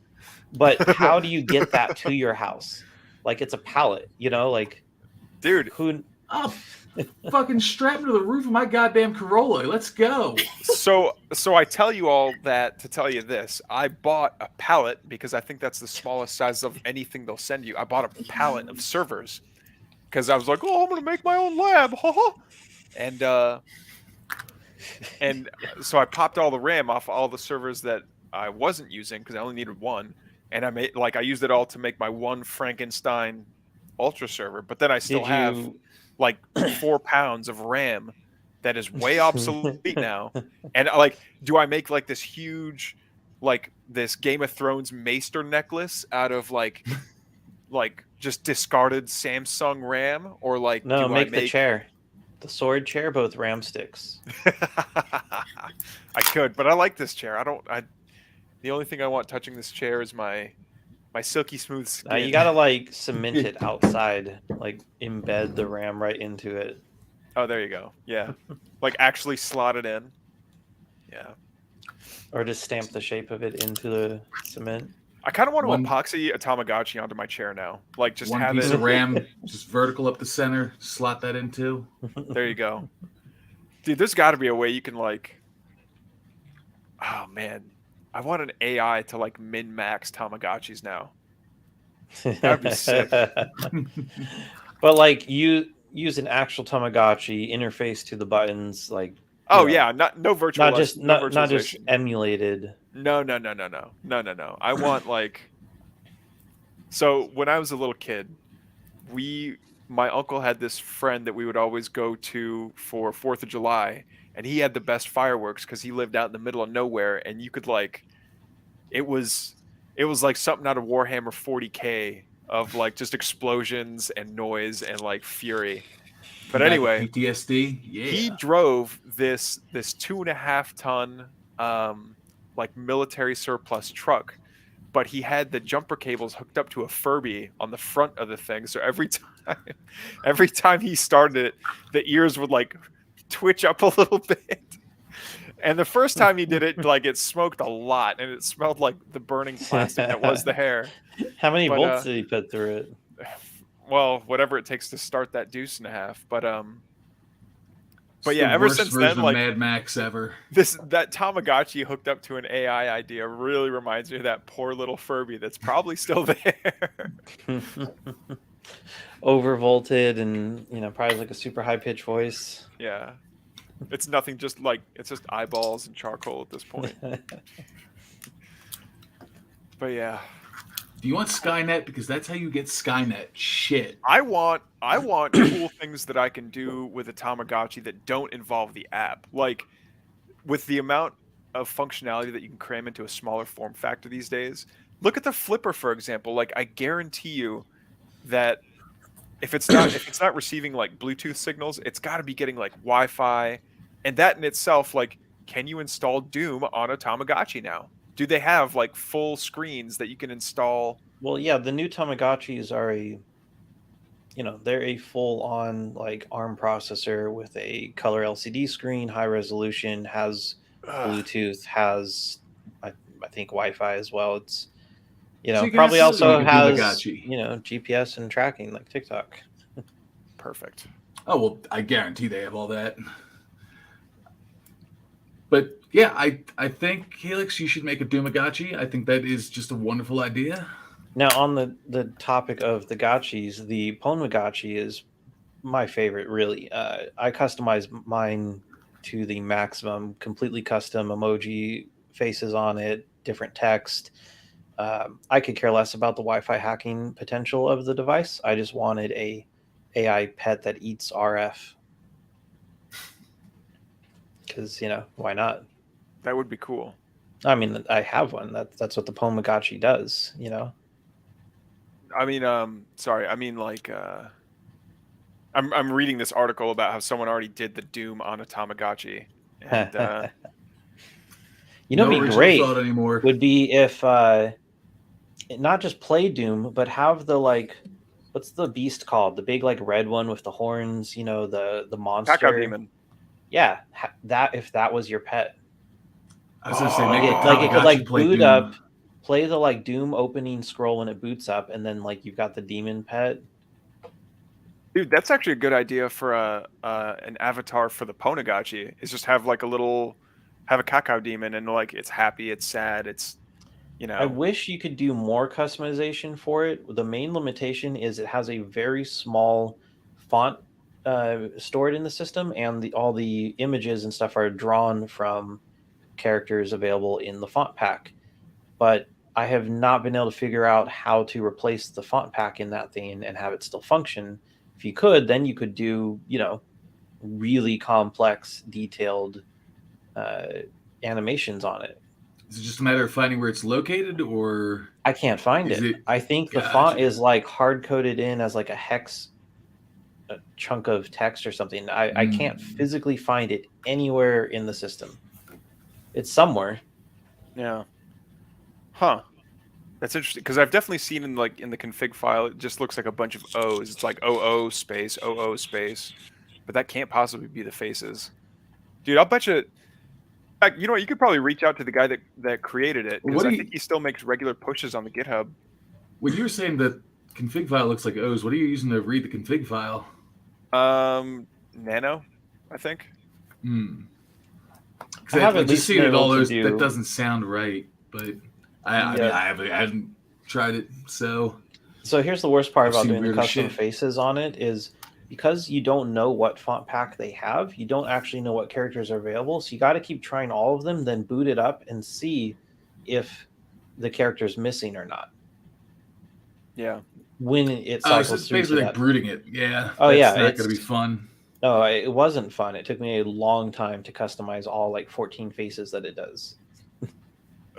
But how do you get that to your house? Like it's a pallet, like dude, who Oh, fucking strap me to the roof of my goddamn Corolla. Let's go. So I tell you all that to tell you this. I bought a pallet because I think that's the smallest size of anything they'll send you. I bought a pallet of servers because I was like, oh, I'm gonna make my own lab, and so I popped all the RAM off all the servers that I wasn't using because I only needed one, and I used it all to make my one Frankenstein Ultra server. But then I still have like 4 pounds of RAM that is way obsolete now. And like, do I make like this huge, like this Game of Thrones Maester necklace out of like just discarded Samsung RAM, or like no do make the chair, the sword chair, both RAM sticks. I could, but I like this chair. The only thing I want touching this chair is my silky smooth skin. You gotta like cement it outside, like embed the RAM right into it. Oh, there you go. Yeah, like actually slot it in. Yeah. Or just stamp the shape of it into the cement. I kind of want to One- epoxy a Tamagotchi onto my chair now. Like just One have piece it. of RAM, just vertical up the center, slot that into. There you go. Dude, there's got to be a way you can like. Oh man, I want an AI to like min max Tamagotchis now. That'd be sick. But like you use an actual Tamagotchi interface to the buttons, like Oh know, yeah, no virtual. not just virtualization. emulated. No. I want like. So when I was a little kid, my uncle had this friend that we would always go to for 4th of July, and he had the best fireworks because he lived out in the middle of nowhere, and you could like, it was like something out of Warhammer 40K of like just explosions and noise and like fury. But anyway, PTSD. Yeah. he drove this 2.5 ton like military surplus truck, but he had the jumper cables hooked up to a Furby on the front of the thing. So every time he started it, the ears would like twitch up a little bit. And the first time he did it, like it smoked a lot, and it smelled like the burning plastic that was the hair. How many But, volts did he put through it? Well, whatever it takes to start that 2.5. But It's yeah, the ever worst since version then, of like Mad Max ever. that Tamagotchi hooked up to an AI idea really reminds me of that poor little Furby that's probably still there. Overvolted and probably like a super high pitched voice. Yeah, it's nothing. It's just eyeballs and charcoal at this point. But yeah, Do you want Skynet? Because that's how you get Skynet. Shit. I want cool things that I can do with a Tamagotchi that don't involve the app. Like with the amount of functionality that you can cram into a smaller form factor these days. Look at the Flipper, for example. Like I guarantee you that if it's not receiving like Bluetooth signals, it's got to be getting like Wi-Fi, and that in itself, like, can you install Doom on a Tamagotchi now? Do they have like full screens that you can install? Well, yeah, the new Tamagotchis are they're a full-on like ARM processor with a color LCD screen, high resolution, has Bluetooth, has I think Wi-Fi as well. It's So you can probably also also make a has Tamagotchi. GPS and tracking like TikTok. Perfect. Oh, well, I guarantee they have all that. But yeah, I think, Helix, you should make a Doomagotchi. I think that is just a wonderful idea. Now, on the topic of the gachis, the Ponmagachi is my favorite, really. I customize mine to the maximum, completely custom emoji faces on it, different text. I could care less about the Wi-Fi hacking potential of the device. I just wanted a AI pet that eats RF because why not? That would be cool. I mean, I have one. That's what the Pomagachi does. I mean, sorry. I mean, like, I'm reading this article about how someone already did the Doom on a Tamagotchi, and It'd be original great thought anymore. would be if not just play Doom, but have the what's the beast called? The big red one with the horns. The monster. Cacodemon. Yeah, if that was your pet. I was gonna say, make It could play boot Doom. up, play the Doom opening scroll when it boots up, and then you've got the demon pet. Dude, that's actually a good idea for an avatar for the Ponagachi. Is just have have a Cacodemon, and it's happy, it's sad, it's I wish you could do more customization for it. The main limitation is it has a very small font stored in the system, and all the images and stuff are drawn from characters available in the font pack. But I have not been able to figure out how to replace the font pack in that thing and have it still function. If you could, then you could do really complex, detailed animations on it. Is it just a matter of finding where it's located, or I can't find Is it. it- I think the Gotcha. font is hard coded in as a hex chunk of text or something. I can't physically find it anywhere in the system. It's somewhere. Yeah. Huh. That's interesting because I've definitely seen in the config file it just looks like a bunch of O's. It's like OO space OO space, but that can't possibly be the faces. Dude, I'll bet you. You know what? You could probably reach out to the guy that created it because What do I you- think he still makes regular pushes on the GitHub. when you were saying the config file looks like O's, what are you using to read the config file? Nano, I think. Because I have at just least seeing been it all able to those, do- that doesn't sound right. But I mean, Yeah. I haven't tried it, so So here's the worst part I've about seen doing the weirder custom shit. faces on it is because you don't know what font pack they have, you don't actually know what characters are available. So you got to keep trying all of them, then boot it up and see if the character's missing or not. Yeah. When it so cycles it's through to basically that. brooding it. Yeah. Oh, that's yeah, not it's- going to be fun. No, it wasn't fun. It took me a long time to customize all 14 faces that it does.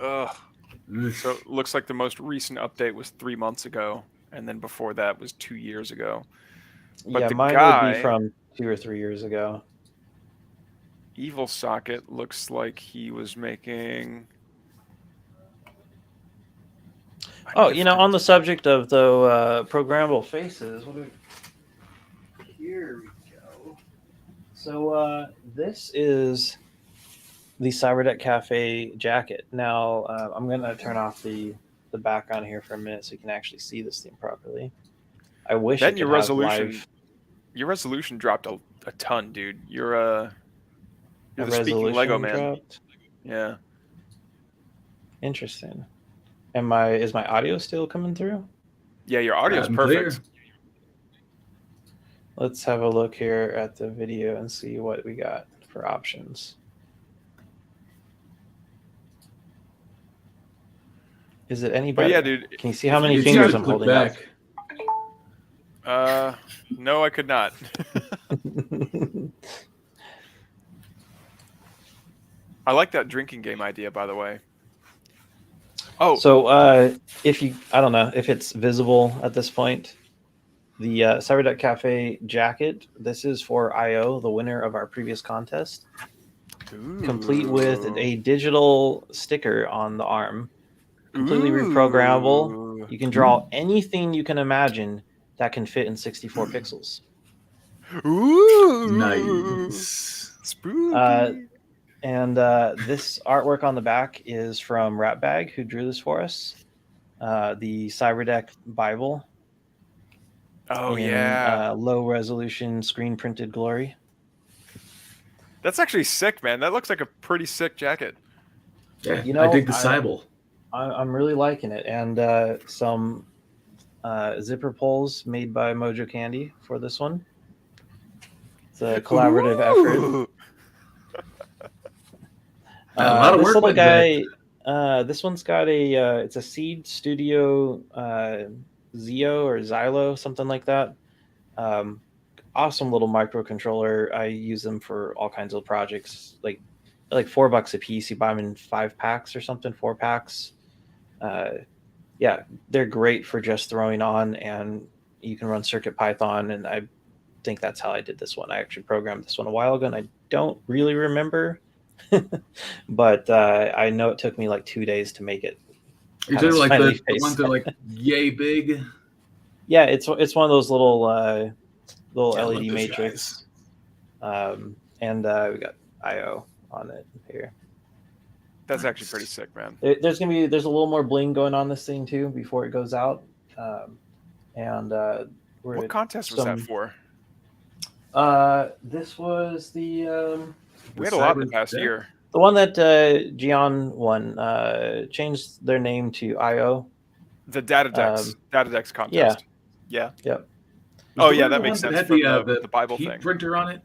Ugh. So it looks like the most recent update was 3 months ago, and then before that was 2 years ago. But yeah, the mine would guy- be from 2 or 3 years ago. Evil Socket looks like he was making. Oh, on the subject of the programmable faces, here we go. So this is the Cyberdeck Cafe jacket. Now I'm going to turn off the background here for a minute so you can actually see this thing properly. I wish Then it your could have resolution, live- your resolution dropped a ton, dude. You're a the speaking Lego resolution man. dropped. Yeah. Interesting. Is my audio still coming through? Yeah, your audio's Loud and perfect. clear. Let's have a look here at the video and see what we got for options. Is it any better? But yeah, dude. Can you see how many You fingers gotta I'm click holding up? No, I could not. I like that drinking game idea, by the way. Oh, So I don't know if it's visible at this point. The Cyberdeck Cafe jacket. This is for IO, the winner of our previous contest, complete with a digital sticker on the arm, completely reprogrammable. You can draw anything you can imagine that can fit in 64 pixels. Ooh, Nice. spooky. And this artwork on the back is from Ratbag, who drew this for us. The Cyberdeck Bible. Oh in, yeah, low resolution screen printed glory. that's actually sick, man. That looks like a pretty sick jacket. Yeah, You I know, dig the I- Cybele. I'm really liking it, and some zipper pulls made by Mojo Candy for this one. It's a collaborative effort. Ooh. A lot of This work little went into guy, this one's got it's a Seed Studio Zio or Xylo, something like that. Awesome little microcontroller. I use them for all kinds of projects, like $4 a piece. You buy them in 5 packs or something, 4 packs. Yeah, they're great for just throwing on, and you can run Circuit Python. And I think that's how I did this one. I actually programmed this one a while ago, and I don't really remember, but I know it took me like 2 days to make it. You're Kinda talking like smiley the face. ones that are like yay big. Yeah, it's one of those little Yeah, I love LED those matrix, and we got IO on it here. That's actually pretty sick, man. There's a little more bling going on this thing too before it goes out, and What contest was that for? This was the We had a lot in the Cyber past Deck? year. one that Gian won. Changed their name to IO. The Datadex contest. yeah. Yeah. Yep. Oh, Was yeah, the that one makes sense had from the the Bible heat thing. printer on it.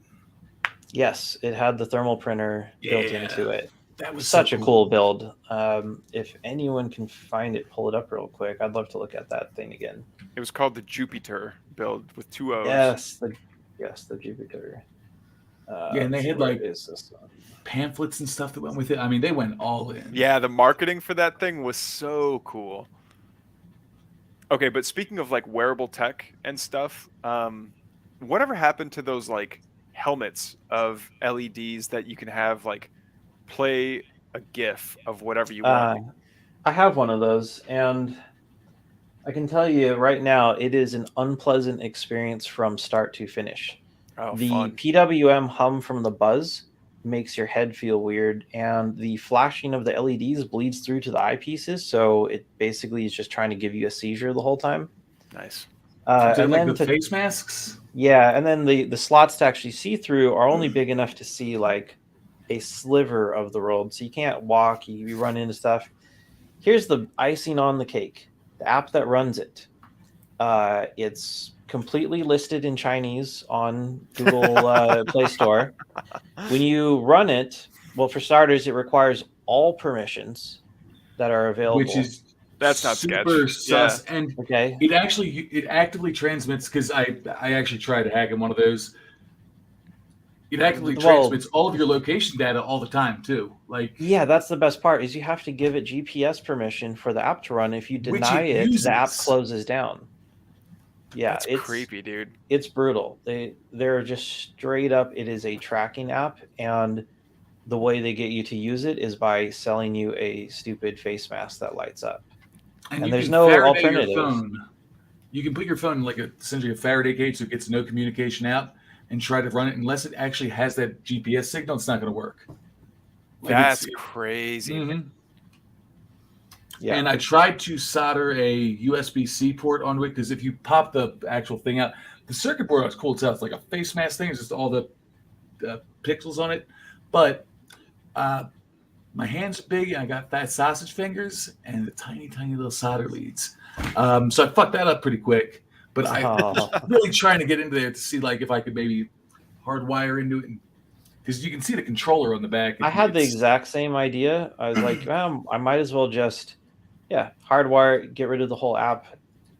Yes, it had the thermal printer built Yeah. into it. That was Such so a cool build. If anyone can find it, pull it up real quick. I'd love to look at that thing again. It was called the Jupiter build with 2 O's. Yes, the Jupiter. Yeah, and they had, where like, is this one? pamphlets and stuff that went with it. I mean, they went all in. Yeah, the marketing for that thing was so cool. Okay, but speaking of like wearable tech and stuff, whatever happened to those like helmets of LEDs that you can have like play a GIF of whatever you want? I have one of those, and I can tell you right now, it is an unpleasant experience from start to finish. Oh, The fun. PWM hum from the buzz makes your head feel weird, and the flashing of the LEDs bleeds through to the eyepieces, so it basically is just trying to give you a seizure the whole time. Nice. Did like the face masks? Yeah, and then the slots to actually see through are only big enough to see like a sliver of the road, so you can't walk, you run into stuff. Here's the icing on the cake. The app that runs it. It's completely listed in Chinese on Google Play Store. When you run it, well, for starters, it requires all permissions that are available. Which is That's not super sketch. sus. And okay. it actively transmits, because I actually tried to hack in one of those. It actively transmits all of your location data all the time too. Like, Yeah, that's the best part, is you have to give it GPS permission for the app to run. If you Which deny it it, uses. the app closes down. Yeah, That's it's creepy, dude. It's brutal. They're just straight up. It is a tracking app, and the way they get you to use it is by selling you a stupid face mask that lights up. And you there's can no Faraday alternative. Your phone. You can put your phone in like essentially a Faraday cage, so it gets no communication out, and try to run it. Unless it actually has that GPS signal, it's not going to work. Like, That's crazy. Mhm. Yeah, And I tried to solder a USB-C port onto it, because if you pop the actual thing out, the circuit board was cool itself. It's like a face mask thing. It's just all the pixels on it. But my hands are big, and I got fat sausage fingers and the tiny, tiny little solder leads. So I fucked that up pretty quick. But I'm really trying to get into there to see like if I could maybe hardwire into it. Because you can see the controller on the back. I had the exact same idea. I was like, I might as well just, hardwire, get rid of the whole app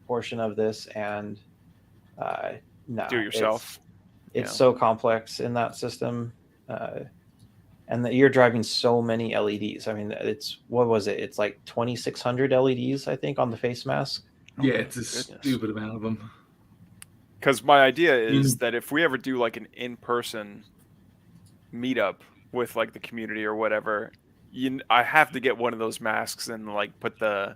portion of this, and no, Do it yourself. It's so complex in that system, and that you're driving so many LEDs. I mean, it's It's like 2,600 LEDs, I think, on the face mask. Yeah, it's a stupid amount of them. Because my idea is that if we ever do like an in-person meetup with like the community or whatever, I have to get one of those masks and like put the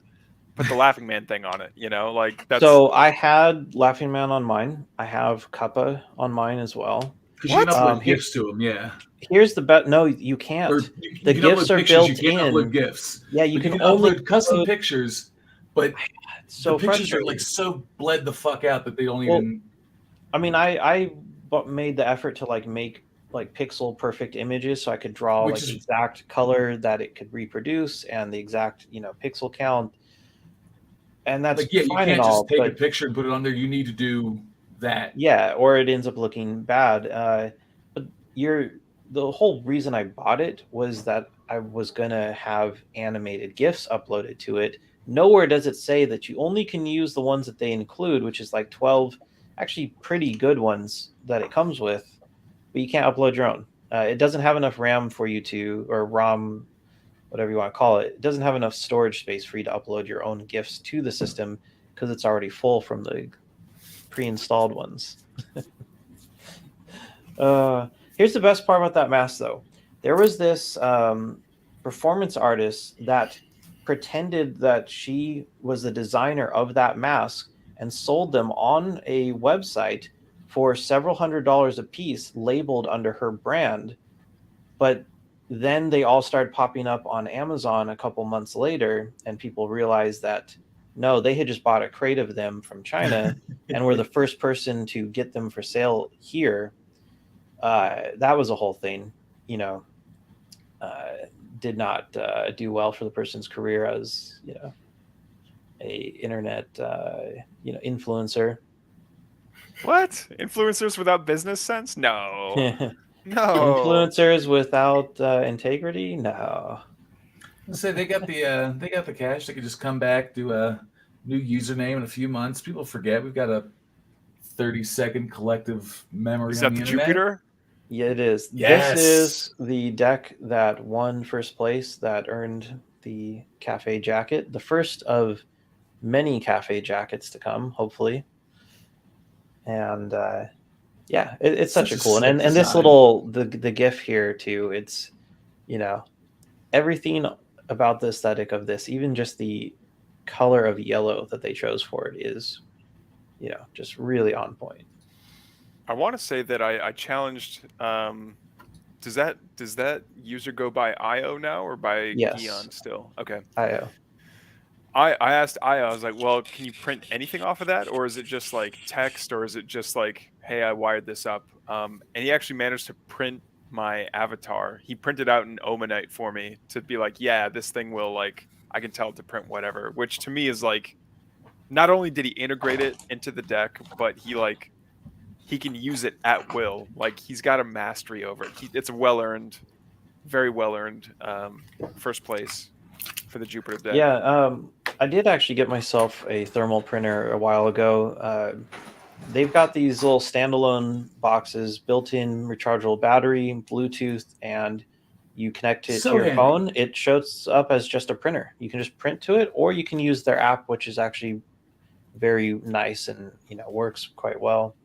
Laughing Man thing on it. Like that's. So I had Laughing Man on mine. I have Kappa on mine as well. Because you can upload GIFs to them, yeah. Here's the bet. No, you can't. Or The can GIFs upload are pictures, built you can't in. upload GIFs. Yeah, you But can only upload custom pictures, but so the pictures are frustrating. like so bled the fuck out that they don't even. I mean, I made the effort to like make like pixel perfect images, so I could draw Which like is- the exact color that it could reproduce and the exact pixel count. And that's Like, yeah, you fine and can't all, just take a but picture and put it on there. You need to do that. yeah, or it ends up looking bad. But the whole reason I bought it was that I was gonna have animated GIFs uploaded to it. Nowhere does it say that you only can use the ones that they include, which is like 12 actually pretty good ones that it comes with, but you can't upload your own. It doesn't have enough RAM for you to, or ROM, whatever you want to call it. It doesn't have enough storage space for you to upload your own GIFs to the system because it's already full from the pre-installed ones. Here's the best part about that mask, though. There was this performance artist that pretended that she was the designer of that mask and sold them on a website for several $100s a piece, labeled under her brand. But then they all started popping up on Amazon a couple months later, and people realized that no, they had just bought a crate of them from China and were the first person to get them for sale here. That was a whole thing, did not do well for the person's career as, a internet, influencer. What? Influencers without business sense? No. No. Influencers without integrity? No. Say they got the cash. They could just come back, do a new username in a few months. People forget we've got a 30-second collective memory. Is on that the internet. Jupiter? Yeah, it is. Yes. This is the deck that won first place, that earned the cafe jacket, the first of many cafe jackets to come, hopefully. And yeah, it's such a cool one. And this little the GIF here too. It's everything about the aesthetic of this, even just the color of yellow that they chose for it, is just really on point. I want to say that I challenged. Does that user go by IO now or by Yes. Gion still? Okay. IO. I asked IO. I was like, well, can you print anything off of that, or is it just like text, or is it just like, hey, I wired this up? And he actually managed to print my avatar. He printed out an Omanite for me to be like, yeah, this thing will, like, I can tell it to print whatever. Which to me is like, not only did he integrate it into the deck, but he can use it at will. Like, he's got a mastery over it. It's a well-earned, very well-earned first place for the Jupiter deck. Yeah, I did actually get myself a thermal printer a while ago. They've got these little standalone boxes, built-in rechargeable battery, Bluetooth, and you connect it So to your handy. phone. It shows up as just a printer. You can just print to it, or you can use their app, which is actually very nice and works quite well.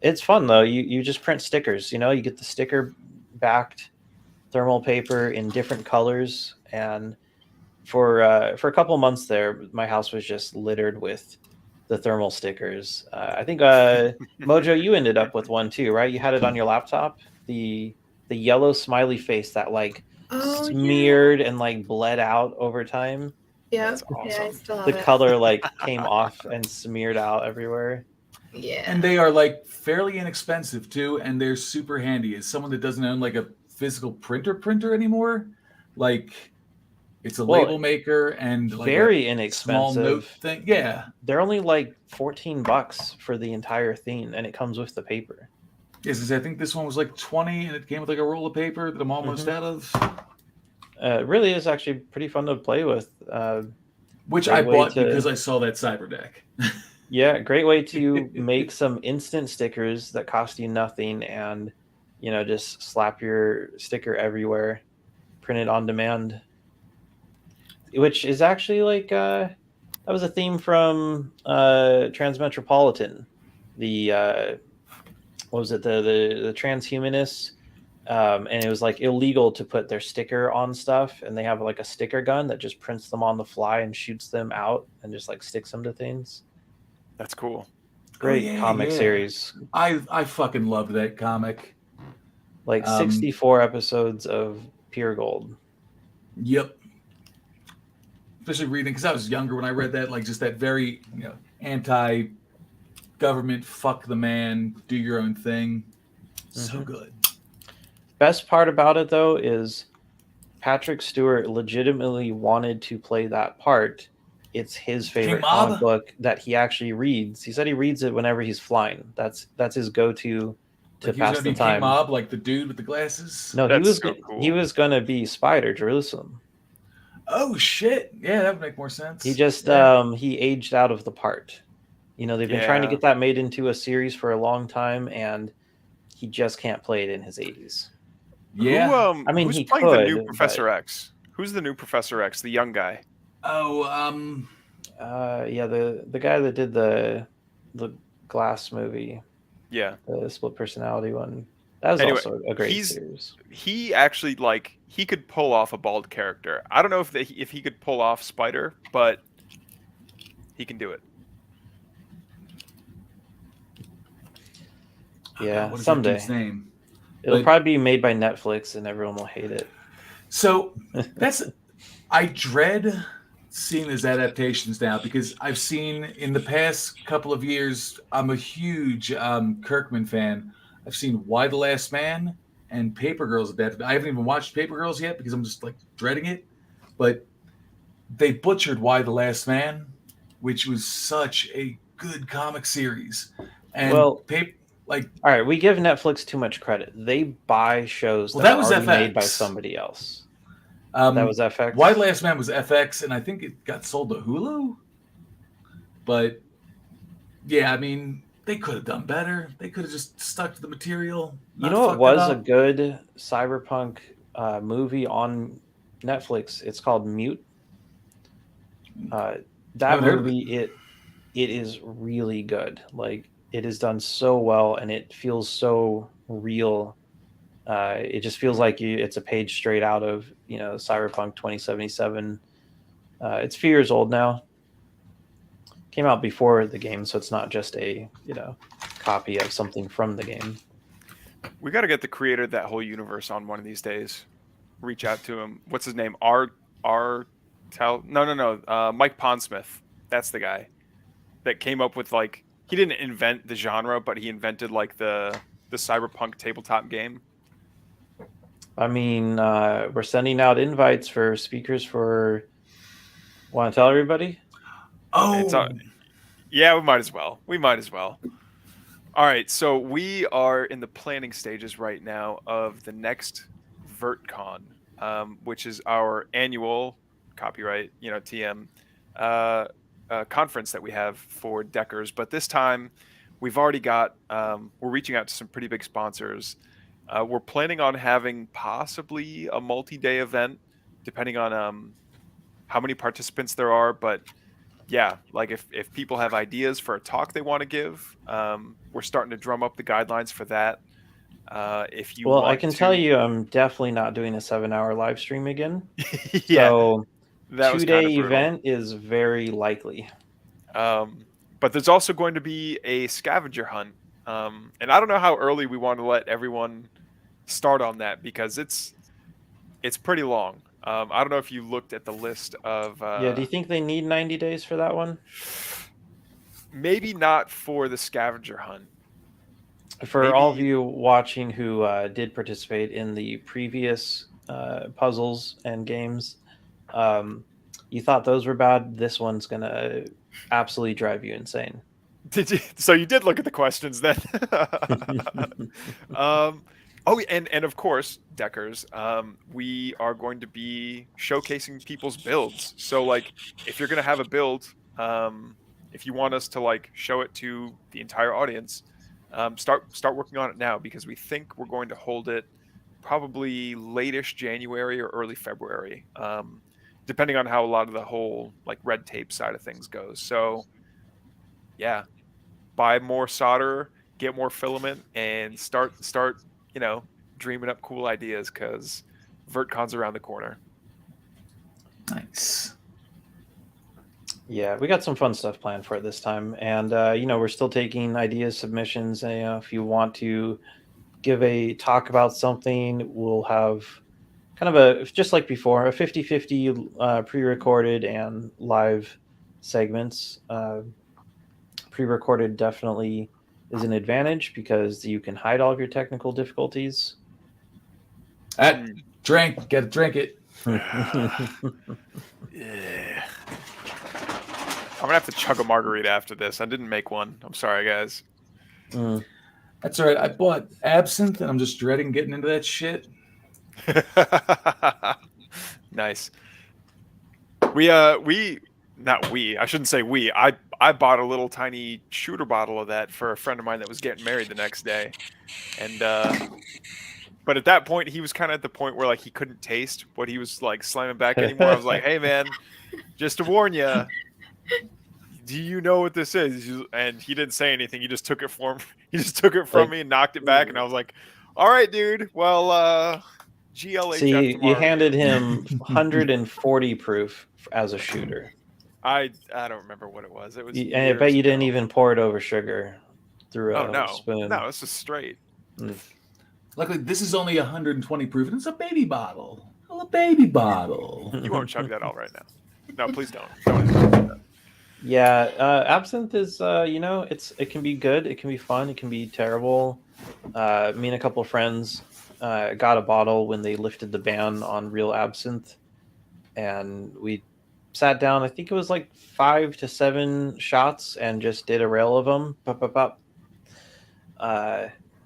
It's fun though. You just print stickers. You get the sticker backed thermal paper in different colors, and for a couple of months there, my house was just littered with the thermal stickers. I think Mojo, you ended up with one too, right? You had it on your laptop. The yellow smiley face that smeared and bled out over time. Yeah, That's awesome. yeah, I still have The it. color came off and smeared out everywhere. Yeah, And they are fairly inexpensive too, and they're super handy. As someone that doesn't own a physical printer anymore, it's a label maker and very a inexpensive. small note thing. Yeah, They're only $14 for the entire thing, and it comes with the paper. yes. I think this one was 20, and it came with a roll of paper that I'm almost out of. It really is actually pretty fun to play with. Which Great I way bought to- because I saw that cyber deck. Yeah, great way to make some instant stickers that cost you nothing, and just slap your sticker everywhere, print it on demand. Which is actually that was a theme from Transmetropolitan, the what was it, the transhumanists, and it was illegal to put their sticker on stuff, and they have a sticker gun that just prints them on the fly and shoots them out and just sticks them to things. That's cool. Great yeah, comic yeah. series. I fucking loved that comic. 64 episodes of pure gold. Yep. Especially reading, because I was younger when I read that, just that very anti-government, fuck the man, do your own thing. So Mhm. good. Best part about it though is Patrick Stewart legitimately wanted to play that part. It's his favorite Mob? comic book that he actually reads. He said he reads it whenever he's flying. That's his go-to to Like he was pass gonna the be King time. Mob, like the dude with the glasses. No, That's so cool. he was gonna be Spider Jerusalem. Oh shit! Yeah, that would make more sense. He just Yeah. he aged out of the part. You know, they've been trying to Yeah. get that made into a series for a long time, and he just can't play it in his 80s. Yeah. I mean, Who's he playing the new could, Professor X? Who's the new Professor X? The young guy. Oh, Yeah, the guy that did the Glass movie, Yeah. the split personality one, that was Anyway, also a great he's- series. He actually he could pull off a bald character. I don't know if he could pull off Spider, but he can do it. Yeah, what is someday. that dude's name? It'll But- probably be made by Netflix, and everyone will hate it. So I dread seeing these adaptations now because I've seen in the past couple of years. I'm a huge Kirkman fan. I've seen Why the Last Man and Paper Girls adapted. I haven't even watched Paper Girls yet because I'm just like dreading it. But they butchered Why the Last Man, which was such a good comic series. And Well- like All right, we give Netflix too much credit. They buy shows Well, that, that are was already made by FX. somebody else. that That was FX. Why the Last Man was FX, and I think it got sold to Hulu. But yeah, I mean, they could have done better. They could have just stuck to the material. You not know what fucked it was a up. good cyberpunk movie on Netflix? It's called Mute. That Haven't heard of movie, it is really good. Like, it is done so well, and it feels so real. It just feels like it's a page straight out of Cyberpunk 2077. It's a few years old now. Came out before the game, so it's not just a copy of something from the game. We got to get the creator of that whole universe on one of these days. Reach out to him. What's his name? Mike Pondsmith. That's the guy that came up with he didn't invent the genre, but he invented the cyberpunk tabletop game. I mean, we're sending out invites for speakers for. Want to tell everybody? Oh, Yeah, we might as well. All right, so we are in the planning stages right now of the next VertCon, which is our annual copyright, TM conference that we have for Deckers. But this time, we've already got. We're reaching out to some pretty big sponsors. We're planning on having possibly a multi-day event, depending on how many participants there are. But yeah, if people have ideas for a talk they want to give, we're starting to drum up the guidelines for that. If you Well, want I can to... tell you, I'm definitely not doing a 7-hour live stream again. Yeah, So that was 2-day kind of brutal. event is very likely. But there's also going to be a scavenger hunt. And I don't know how early we want to let everyone start on that because it's pretty long. I don't know if you looked at the list of... Yeah, do you think they need 90 days for that one? Maybe not for the scavenger hunt. For all of Maybe- you watching who did participate in the previous puzzles and games, you thought those were bad. This one's going to absolutely drive you insane. Did you? So you did look at the questions then. And of course, Deckers, we are going to be showcasing people's builds. So if you're going to have a build, if you want us to show it to the entire audience, start working on it now because we think we're going to hold it probably late-ish January or early February, depending on how a lot of the whole red tape side of things goes. So yeah, buy more solder, get more filament, and start dreaming up cool ideas because VertCon's around the corner. nice. Yeah, we got some fun stuff planned for it this time. And, we're still taking ideas, submissions. And, if you want to give a talk about something, we'll have kind of just like before, a 50-50 pre-recorded and live segments. Pre-recorded definitely is an advantage because you can hide all of your technical difficulties. Drink. Gotta drink it. Yeah. I'm gonna have to chug a margarita after this. I didn't make one. I'm sorry, guys. Mm. That's all right. I bought absinthe, and I'm just dreading getting into that shit. Nice. I shouldn't say we. I bought a little tiny shooter bottle of that for a friend of mine that was getting married the next day, and but at that point he was kind of at the point where like he couldn't taste what he was like slamming back anymore. I was like, hey man, just to warn you. Do you know what this is? And he didn't say anything. He just took it from He just took it from me and knocked it back. And I was like, "All right, dude. Well, GLHF So you tomorrow." handed him 140 proof as a shooter. I don't remember what it was. It was. And I bet years you didn't ago. even pour it over sugar through Oh a no, spoon. no, this is straight. Luckily, this is only 120 proof, and it's a baby bottle. A baby bottle. You won't chug that all right now. No, please don't. Don't. Yeah, absinthe is it can be good, it can be fun, it can be terrible. Me and a couple of friends got a bottle when they lifted the ban on real absinthe, and we sat down. I think it was like 5 to 7 shots and just did a rail of them.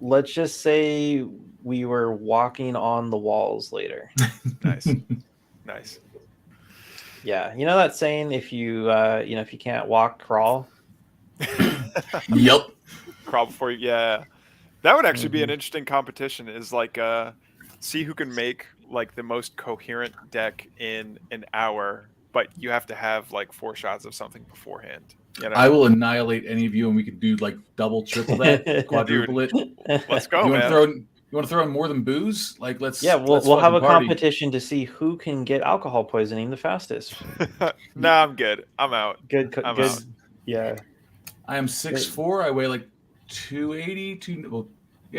Let's just say we were walking on the walls later. Nice, nice. Yeah, you know that saying, if you if you can't walk, crawl. Yep. Crawl before you. Yeah, that would actually be an interesting competition. Is like see who can make like the most coherent deck in an hour, but you have to have like 4 shots of something beforehand. You know? I will annihilate any of you, and we could do like double, triple that, quadruple it. Let's go, You man. want to throw in more than booze? Like let's we'll let's have a fucking party. competition to see who can get alcohol poisoning the fastest. Nah, I'm good. I'm out. Good. I'm Good. out. Yeah. I am 6'4". I weigh like 280.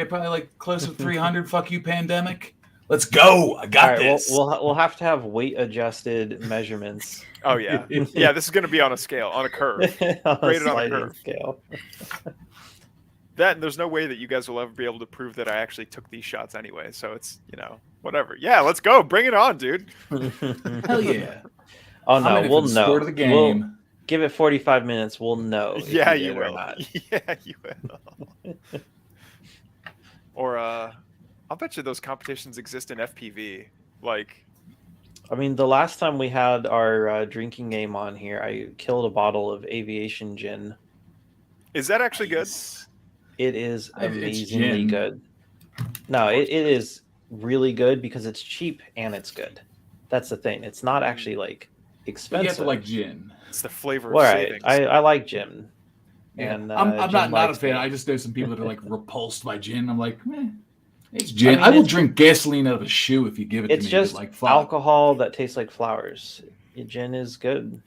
Probably like close to 300. Fuck you, pandemic. Let's go. I got All right, this. we'll have to have weight adjusted measurements. Oh yeah, yeah. This is going to be on a scale, on a curve, on a rated on a sliding curve. scale. That and there's no way that you guys will ever be able to prove that I actually took these shots anyway. So it's whatever. Yeah, let's go. Bring it on, dude. Hell yeah. Oh I'm no, in it we'll for the know. sport of the game. We'll give it 45 minutes. We'll know. if Yeah, did you or will. not. Yeah, you will. Or I'll bet you those competitions exist in FPV. Like, I mean, the last time we had our drinking game on here, I killed a bottle of aviation gin. is that actually good? Nice. It is It's amazingly gin. good. No, it is really good because it's cheap and it's good. That's the thing. It's not actually like But expensive. you have to like gin. It's the flavor of Well, right. savings. I like gin. Yeah. And I'm Jen not a likes fan. me. I just know some people that are like repulsed by gin. I'm like, it's gin. I mean, I will it's- drink gasoline out of a shoe if you give it to It's me. just but, like, fuck. alcohol that tastes like flowers. Gin is good.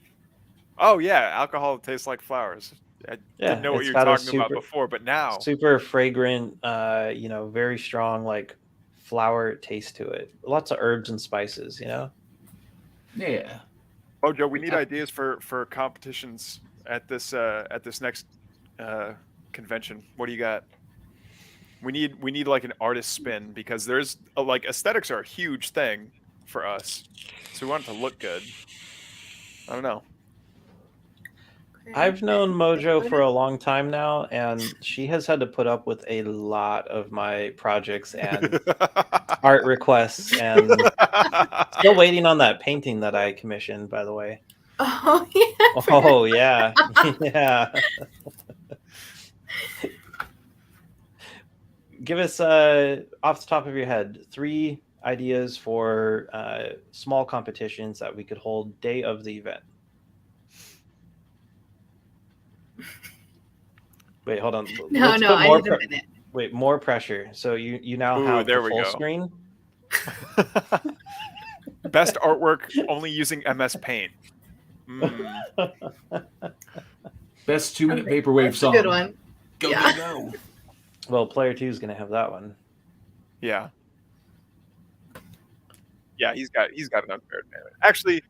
Oh yeah, alcohol tastes like flowers. I Yeah, didn't know what it's you were got a talking about super- before, but now Super fragrant, very strong, like flower taste to it. Lots of herbs and spices, Yeah. Oh, Joe, we need ideas for competitions at this next convention. What do you got? We need like an artist spin because there's like aesthetics are a huge thing for us, so we want it to look good. I don't know. I've known Mojo for a long time now, and she has had to put up with a lot of my projects and art requests, and still waiting on that painting that I commissioned, by the way. Oh yeah. Oh yeah, yeah. Give us off the top of your head 3 ideas for small competitions that we could hold day of the event. Wait, hold on. No, Let's no, put I more need a minute. Wait, more pressure. So you now Ooh, have there the we full go. screen. Best artwork only using MS Paint. Mm. Best 2-minute Okay, vaporwave that's a song. good one. Go, Yeah. go, go. Well, player 2 is going to have that one. Yeah. Yeah, he's got an unfair advantage. Actually,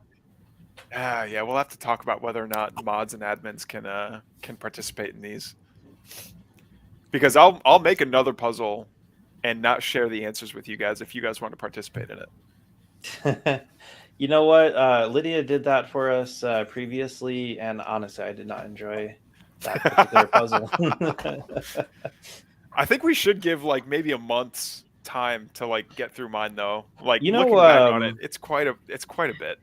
yeah, we'll have to talk about whether or not mods and admins can participate in these. Because I'll make another puzzle and not share the answers with you guys if you guys want to participate in it. You know what? Lydia did that for us previously, and honestly, I did not enjoy that particular puzzle. I think we should give like maybe a month's time to like get through mine though. Like You know, looking back on it, it's quite a bit.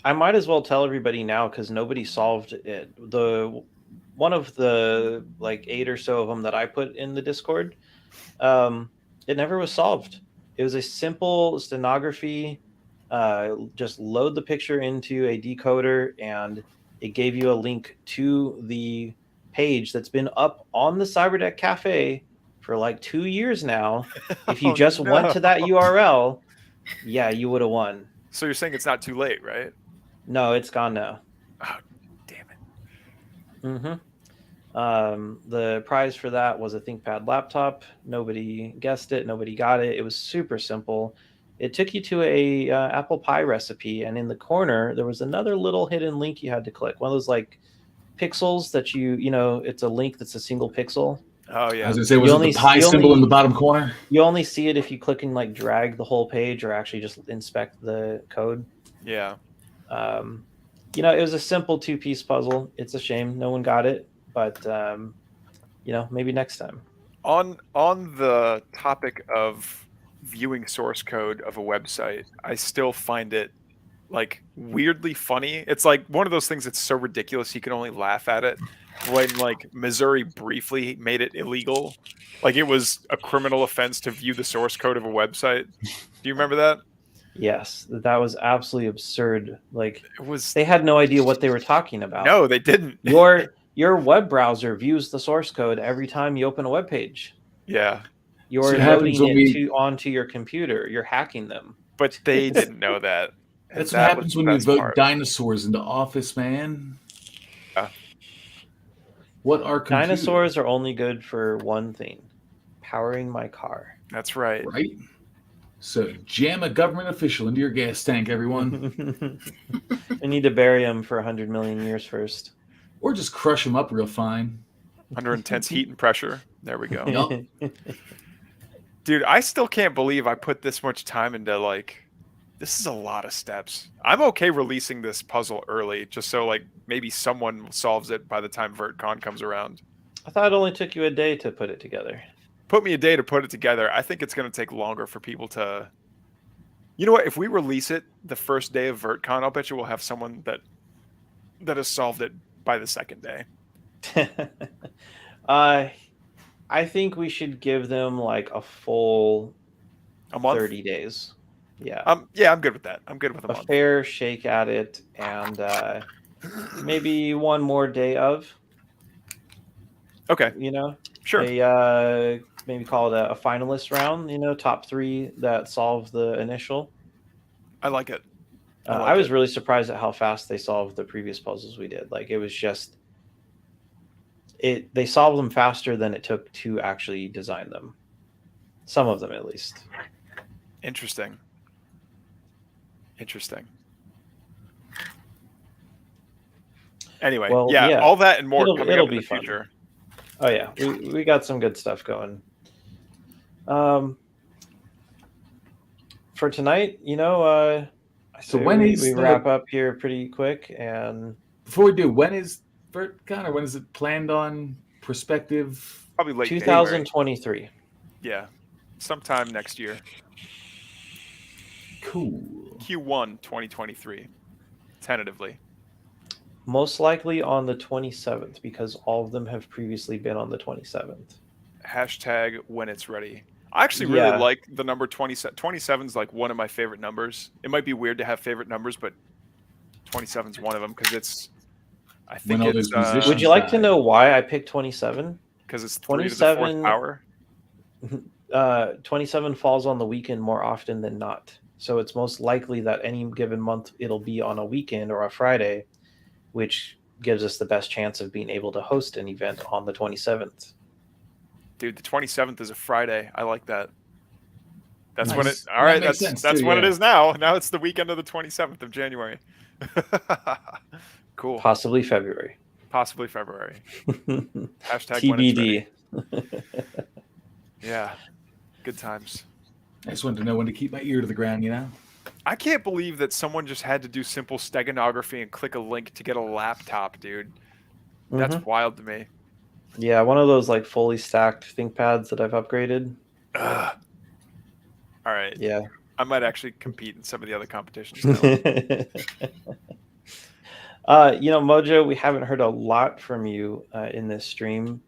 I might as well tell everybody now because nobody solved it. One of the like 8 or so of them that I put in the Discord, it never was solved. It was a simple stenography. Just load the picture into a decoder, and it gave you a link to the page that's been up on the Cyberdeck Cafe for like 2 years now. If you Oh, just went to that no. URL, yeah, you would have won. So you're saying it's not too late, right? No, it's gone now. Oh, damn it. The prize for that was a ThinkPad laptop. Nobody guessed it. Nobody got it. It was super simple. It took you to a apple pie recipe, and in the corner there was another little hidden link you had to click. One of those like pixels that you know, it's a link that's a single pixel. Oh I yeah. was gonna say, was You it only- the pie you symbol only- in the bottom corner? You only see it if you click and like drag the whole page, or actually just inspect the code. Yeah. You know, it was a simple 2-piece puzzle. It's a shame no one got it, but you know, maybe next time. On the topic of viewing source code of a website, I still find it like weirdly funny. It's like one of those things that's so ridiculous you can only laugh at it. When like Missouri briefly made it illegal, like it was a criminal offense to view the source code of a website. Do you remember that? Yes, that was absolutely absurd. Like It was they had no idea what they were talking about. no, they didn't. Your web browser views the source code every time you open a web page. Yeah, You're So it happens loading when it onto your computer. You're hacking them. but they didn't know that. And That's what that happens was when the you best vote part. dinosaurs into office, man. Yeah. What are computers? Dinosaurs are only good for one thing: powering my car. That's right. Right? So jam a government official into your gas tank, everyone. We need to bury them for 100 million years first. Or just crush them up real fine. Under intense heat and pressure. There we go. Yup. Dude, I still can't believe I put this much time into like this is a lot of steps. I'm okay releasing this puzzle early just so like maybe someone solves it by the time VertCon comes around. I thought it only took you a day to put it together. Put me a day to put it together. I think it's going to take longer for people to You know what? If we release it the first day of VertCon, I'll bet you we'll have someone that has solved it by the second day. I think we should give them like a full A month? 30 days. Yeah. Yeah, I'm good with that. I'm good with a A month. fair shake at it, and maybe one more day of, Okay, you know, sure. maybe call it a finalist round, you know, top 3 that solve the initial. I like it. I like I was it. really surprised at how fast they solved the previous puzzles we did. Like it was just they solved them faster than it took to actually design them. Some of them at least. Interesting. Interesting. Anyway, Well, yeah, yeah, all that and more it'll- coming it'll up in be the fun. future. Oh yeah, we got some good stuff going. For tonight, you know, I So say when we, is we the- wrap up here pretty quick, and Before we do, when is VertCon, or when is it planned on? Prospective? Probably late January. 2023. Yeah, sometime next year. Cool. Q1 2023, tentatively. Most likely on the 27th, because all of them have previously been on the 27th. Hashtag when it's ready. I actually really Yeah. like the number 27. 27 is like one of my favorite numbers. It might be weird to have favorite numbers, but 27 is one of them because it's. I think When all it's those musicians- Would you like to know why I picked 27? because it's 3 to the 4th 27 power. 27 falls on the weekend more often than not. So it's most likely that any given month it'll be on a weekend or a Friday, which gives us the best chance of being able to host an event on the 27th. Dude, the 27th is a Friday. I like that. That's when it. Nice. All right, That makes that's sense, too, when it yeah. is now. Now it's the weekend of the 27th of January. Cool. Possibly February. Possibly February. Hashtag when it's ready. TBD. Yeah. Good times. I just wanted to know when to keep my ear to the ground, you know? I can't believe that someone just had to do simple steganography and click a link to get a laptop, dude. That's Mhm. wild to me. Yeah, one of those like fully stacked ThinkPads that I've upgraded. Ugh. All right. Yeah. I might actually compete in some of the other competitions now. Mojo, we haven't heard a lot from you in this stream.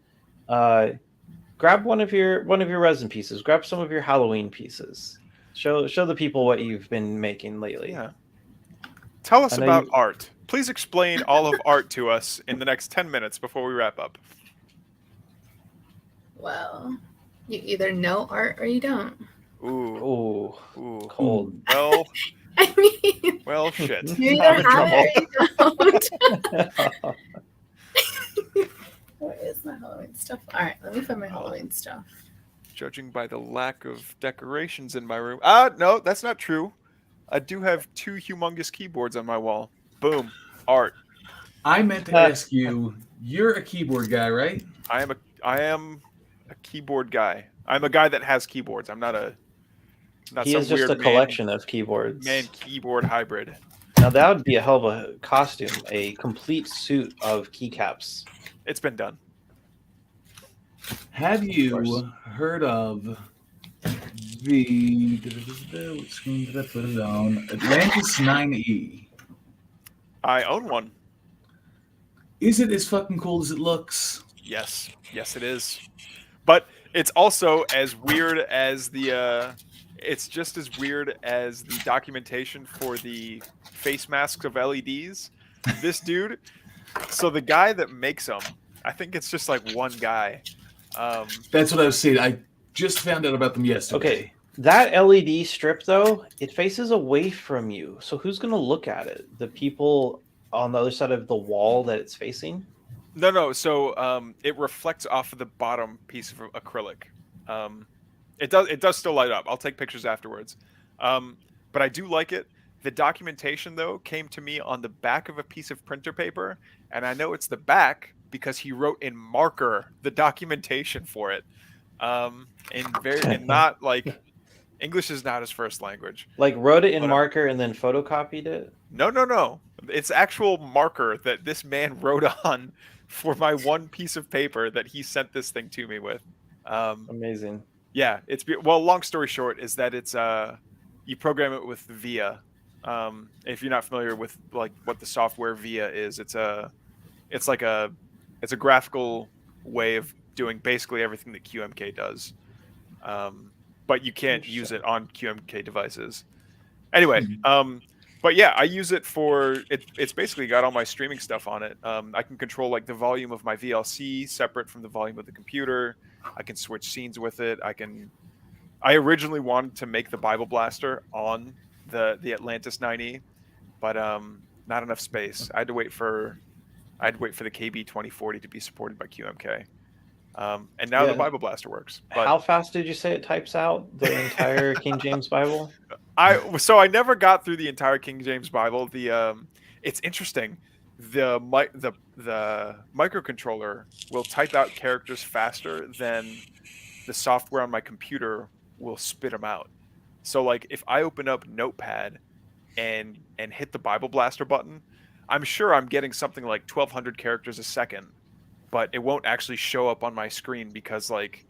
Grab one of your resin pieces. Grab some of your Halloween pieces. Show the people what you've been making lately. Yeah. Tell us I know about you- art. Please explain all of art to us in the next 10 minutes before we wrap up. Well, you either know art or you don't. Ooh. Ooh, Ooh. cold. Well, I mean, well, shit. you I'm either in have trouble. it or you don't. Where is my Halloween stuff? All right, let me find my Halloween stuff. Judging by the lack of decorations in my room. No, that's not true. I do have 2 humongous keyboards on my wall. Boom. Art. I meant to ask you, you're a keyboard guy, right? I am a keyboard guy. I'm a guy that has keyboards. I'm not He some is just weird a collection of keyboards. man keyboard hybrid. Now that would be a hell of a costume, a complete suit of keycaps. It's been done. Have course. you heard of the what screen did I put it on? Atlantis 9E. I own one. Is it as fucking cool as it looks? Yes. Yes, it is. But it's also as weird as the it's just as weird as the documentation for the face masks of LEDs. This dude, so the guy that makes them, I think it's just like one guy. That's what I was saying. I just found out about them yesterday. Okay, that LED strip though, it faces away from you. So who's gonna look at it? The people on the other side of the wall that it's facing? No. So it reflects off of the bottom piece of acrylic. It does still light up. I'll take pictures afterwards. But I do like it. The documentation though came to me on the back of a piece of printer paper, and I know it's the back because he wrote in marker the documentation for it. And not like English is not his first language. Like wrote it in But, marker and then photocopied it? No. It's actual marker that this man wrote on for my one piece of paper that he sent this thing to me with. Amazing. Yeah, well. Long story short is that it's you program it with VIA. If you're not familiar with like what the software VIA is, it's a graphical way of doing basically everything that QMK does. But you can't use it on QMK devices. Anyway, but yeah, I use it for it's basically got all my streaming stuff on it. I can control like the volume of my VLC separate from the volume of the computer. I can switch scenes with it. I originally wanted to make the Bible Blaster on the Atlantis 9E, but not enough space. I had to wait for the KB 2040 to be supported by QMK. And now the Bible Blaster works. But how fast did you say it types out the entire King James Bible? I never got through the entire King James Bible. It's interesting. The microcontroller will type out characters faster than the software on my computer will spit them out. So like if I open up Notepad and hit the Bible Blaster button, I'm sure I'm getting something like 1,200 characters a second, but it won't actually show up on my screen because like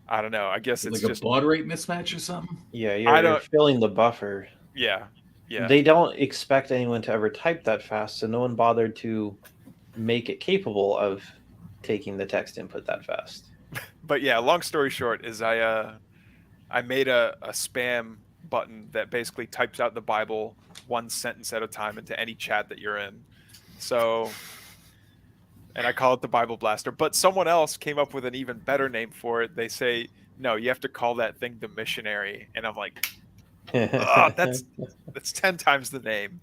I don't know. I guess it's like just a baud rate mismatch or something. Yeah, you're filling the buffer. Yeah. They don't expect anyone to ever type that fast, so no one bothered to make it capable of taking the text input that fast. But yeah, long story short is I made a spam button that basically types out the Bible one sentence at a time into any chat that you're in. So, and I call it the Bible Blaster. But someone else came up with an even better name for it. They say, no, you have to call that thing the Missionary. And I'm like, oh, that's 10 times the name.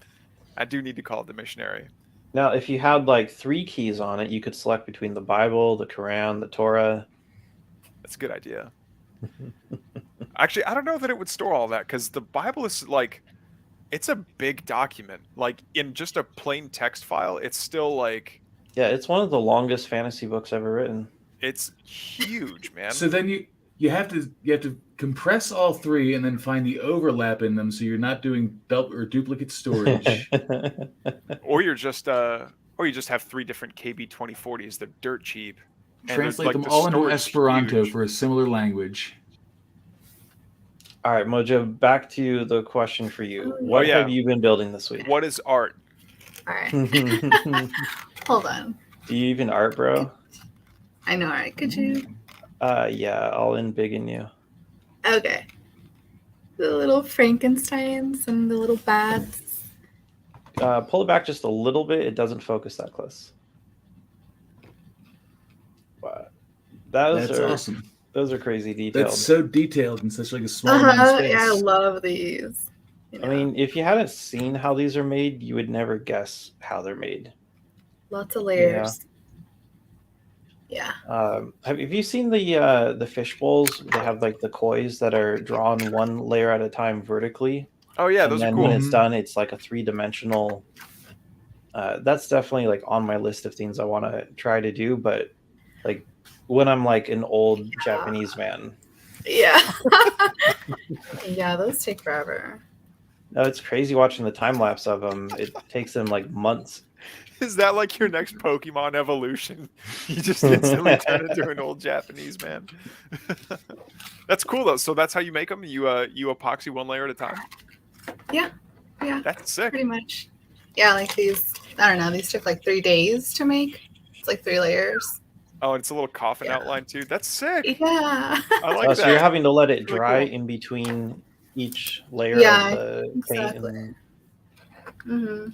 I do need to call it the Missionary. Now, if you had like 3 keys on it, you could select between the Bible, the Quran, the Torah. That's a good idea. Actually, I don't know that it would store all that because the Bible is like, it's a big document. Like in just a plain text file, it's still like. Yeah, it's one of the longest fantasy books ever written. It's huge, man. So then you have to compress all three and then find the overlap in them, so you're not doing double or duplicate storage. Or you just have 3 different KB 2040s. They're dirt cheap. And Translate like, them the all into storage is Esperanto huge. for a similar language. All right, Mojo, back to the question for you. Oh, What yeah. have you been building this week? What is art? All right. Do Hold on. you even art, bro? I know. All right. Could you? Yeah, I'll embiggen you. Okay. The little Frankensteins and the little bats. Pull it back just a little bit. It doesn't focus that close. Wow. That's awesome. Those are crazy detailed. That's so detailed in such like a small amount of space. Yeah, I love these. You I know, mean, if you hadn't seen how these are made, you would never guess how they're made. lots of layers. Yeah. Have you seen the fish bowls? They have like the kois that are drawn one layer at a time vertically. Oh yeah, And those then are cool. when it's done, it's like a 3-dimensional. That's definitely like on my list of things I want to try to do. But like when I'm like an old Japanese man, Yeah. Yeah, those take forever. no, it's crazy watching the time lapse of them. It takes them like months. Is that like your next Pokemon evolution? You just instantly turn into an old Japanese man. That's cool though. So that's how you make them. You epoxy one layer at a time. Yeah. That's sick. Pretty much. Yeah, like these. I don't know. These took like 3 days to make. It's like 3 layers. Oh, and it's a little coffin Yeah. outline too. That's sick. Yeah. I like Oh, that. so you're having to let it Really dry cool. in between each layer Yeah, of the exactly. paint. hmm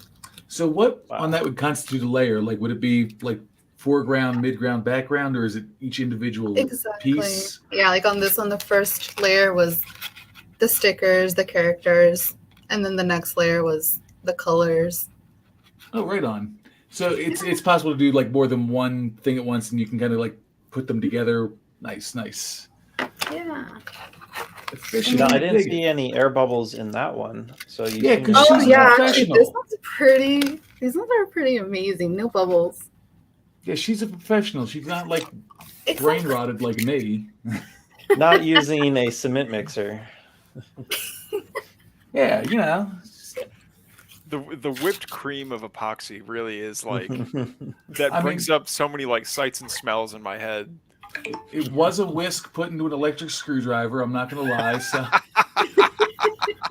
So what Wow. on that would constitute a layer? Like, would it be like foreground, midground, background, or is it each individual Exactly. piece? Yeah, like on this one, the first layer was the stickers, the characters, and then the next layer was the colors. Oh, right on. So it's possible to do like more than one thing at once, and you can kind of like put them together. Nice. Yeah. Efficient. No, I and didn't big. see any air bubbles in that one. So you Yeah, seem 'cause to- Oh she's a yeah, actually, professional. this one's pretty. These ones are pretty amazing. No bubbles. Yeah, she's a professional. She's not like Exactly. brain rotted like me. not using a cement mixer. Yeah, you know. The whipped cream of epoxy really is like that I brings up so many like sights and smells in my head. It was a whisk put into an electric screwdriver. I'm not gonna lie. So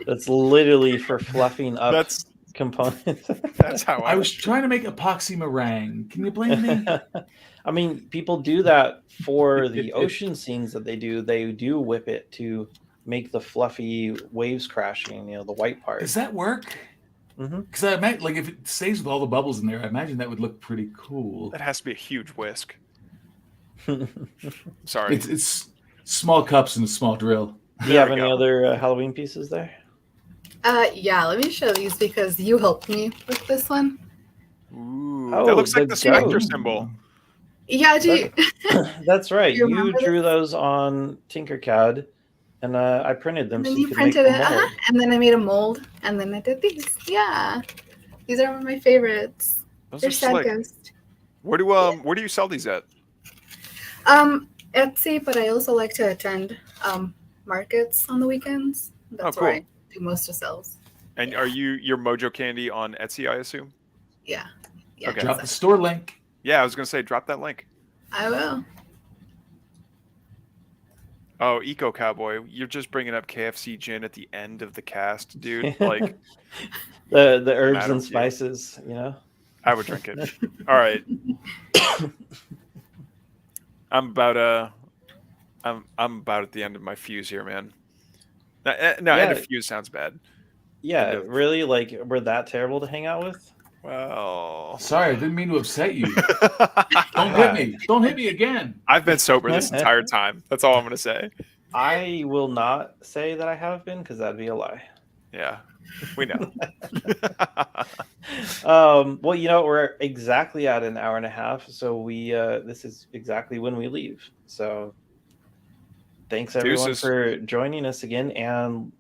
That's literally for fluffing up That's components. that's how I was trying to make epoxy meringue. Can you blame me? I mean, people do that for the ocean scenes that they do. They do whip it to make the fluffy waves crashing, the white part. Does that work? Mhm. Because I imagine, like, if it stays with all the bubbles in there, I imagine that would look pretty cool. That has to be a huge whisk. Sorry. It's small cups and a small drill. Do you have we any go. other Halloween pieces there? Yeah, let me show these because you helped me with this one. Ooh, Oh, that looks like the the Spectre goat. symbol. Yeah, do you, That's right. You You remember drew those on Tinkercad, and I printed them and so then you you could make printed the it, mold. and then I made a mold, and then I did these. Yeah, these are one of my favorites. Those They're are slick. sad ghost. Where do you sell these at? Etsy, but I also like to attend markets on the weekends. That's Oh, where cool. I do most of sales. And are your Mojo Candy on Etsy, I assume? Yeah. Yeah. Okay. Drop the store link. Yeah, I was gonna say drop that link. I will. Oh, Eco Cowboy, you're just bringing up KFC gin at the end of the cast, dude. Like, the herbs Madam and Q. spices, I would drink it. All right. I'm about at the end of my fuse here, man. No, end Yeah. of fuse sounds bad. Yeah, Kind of. really, like we're that terrible to hang out with. Well, Sorry, I didn't mean to upset you. Don't hit me. Don't hit me again. I've been sober this entire time. That's all I'm gonna say. I will not say that I have been because that'd be a lie. Yeah, we know. Well, we're exactly at an hour and a half, so we this is exactly when we leave. So thanks everyone Deuces. for joining us again, and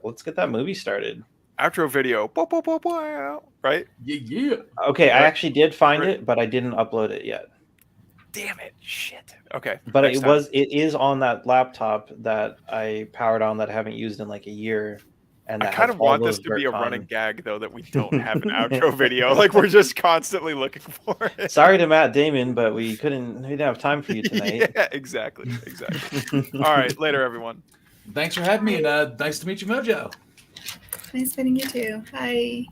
let's get that movie started. Outro video. Bow, bow, bow, bow. Right? Yeah. Okay, I Right. actually did find Right. it, but I didn't upload it yet. Damn it. Shit. Okay. But next time. it is on that laptop that I powered on that I haven't used in like a year. And I that kind has of all want this those to be a running VertCon. gag, though, that we don't have an outro video. Like, we're just constantly looking for it. Sorry to Matt Damon, but we didn't have time for you tonight. Yeah, exactly. All right, later, everyone. Thanks for having me, and nice to meet you, Mojo. Nice meeting you too. Hi.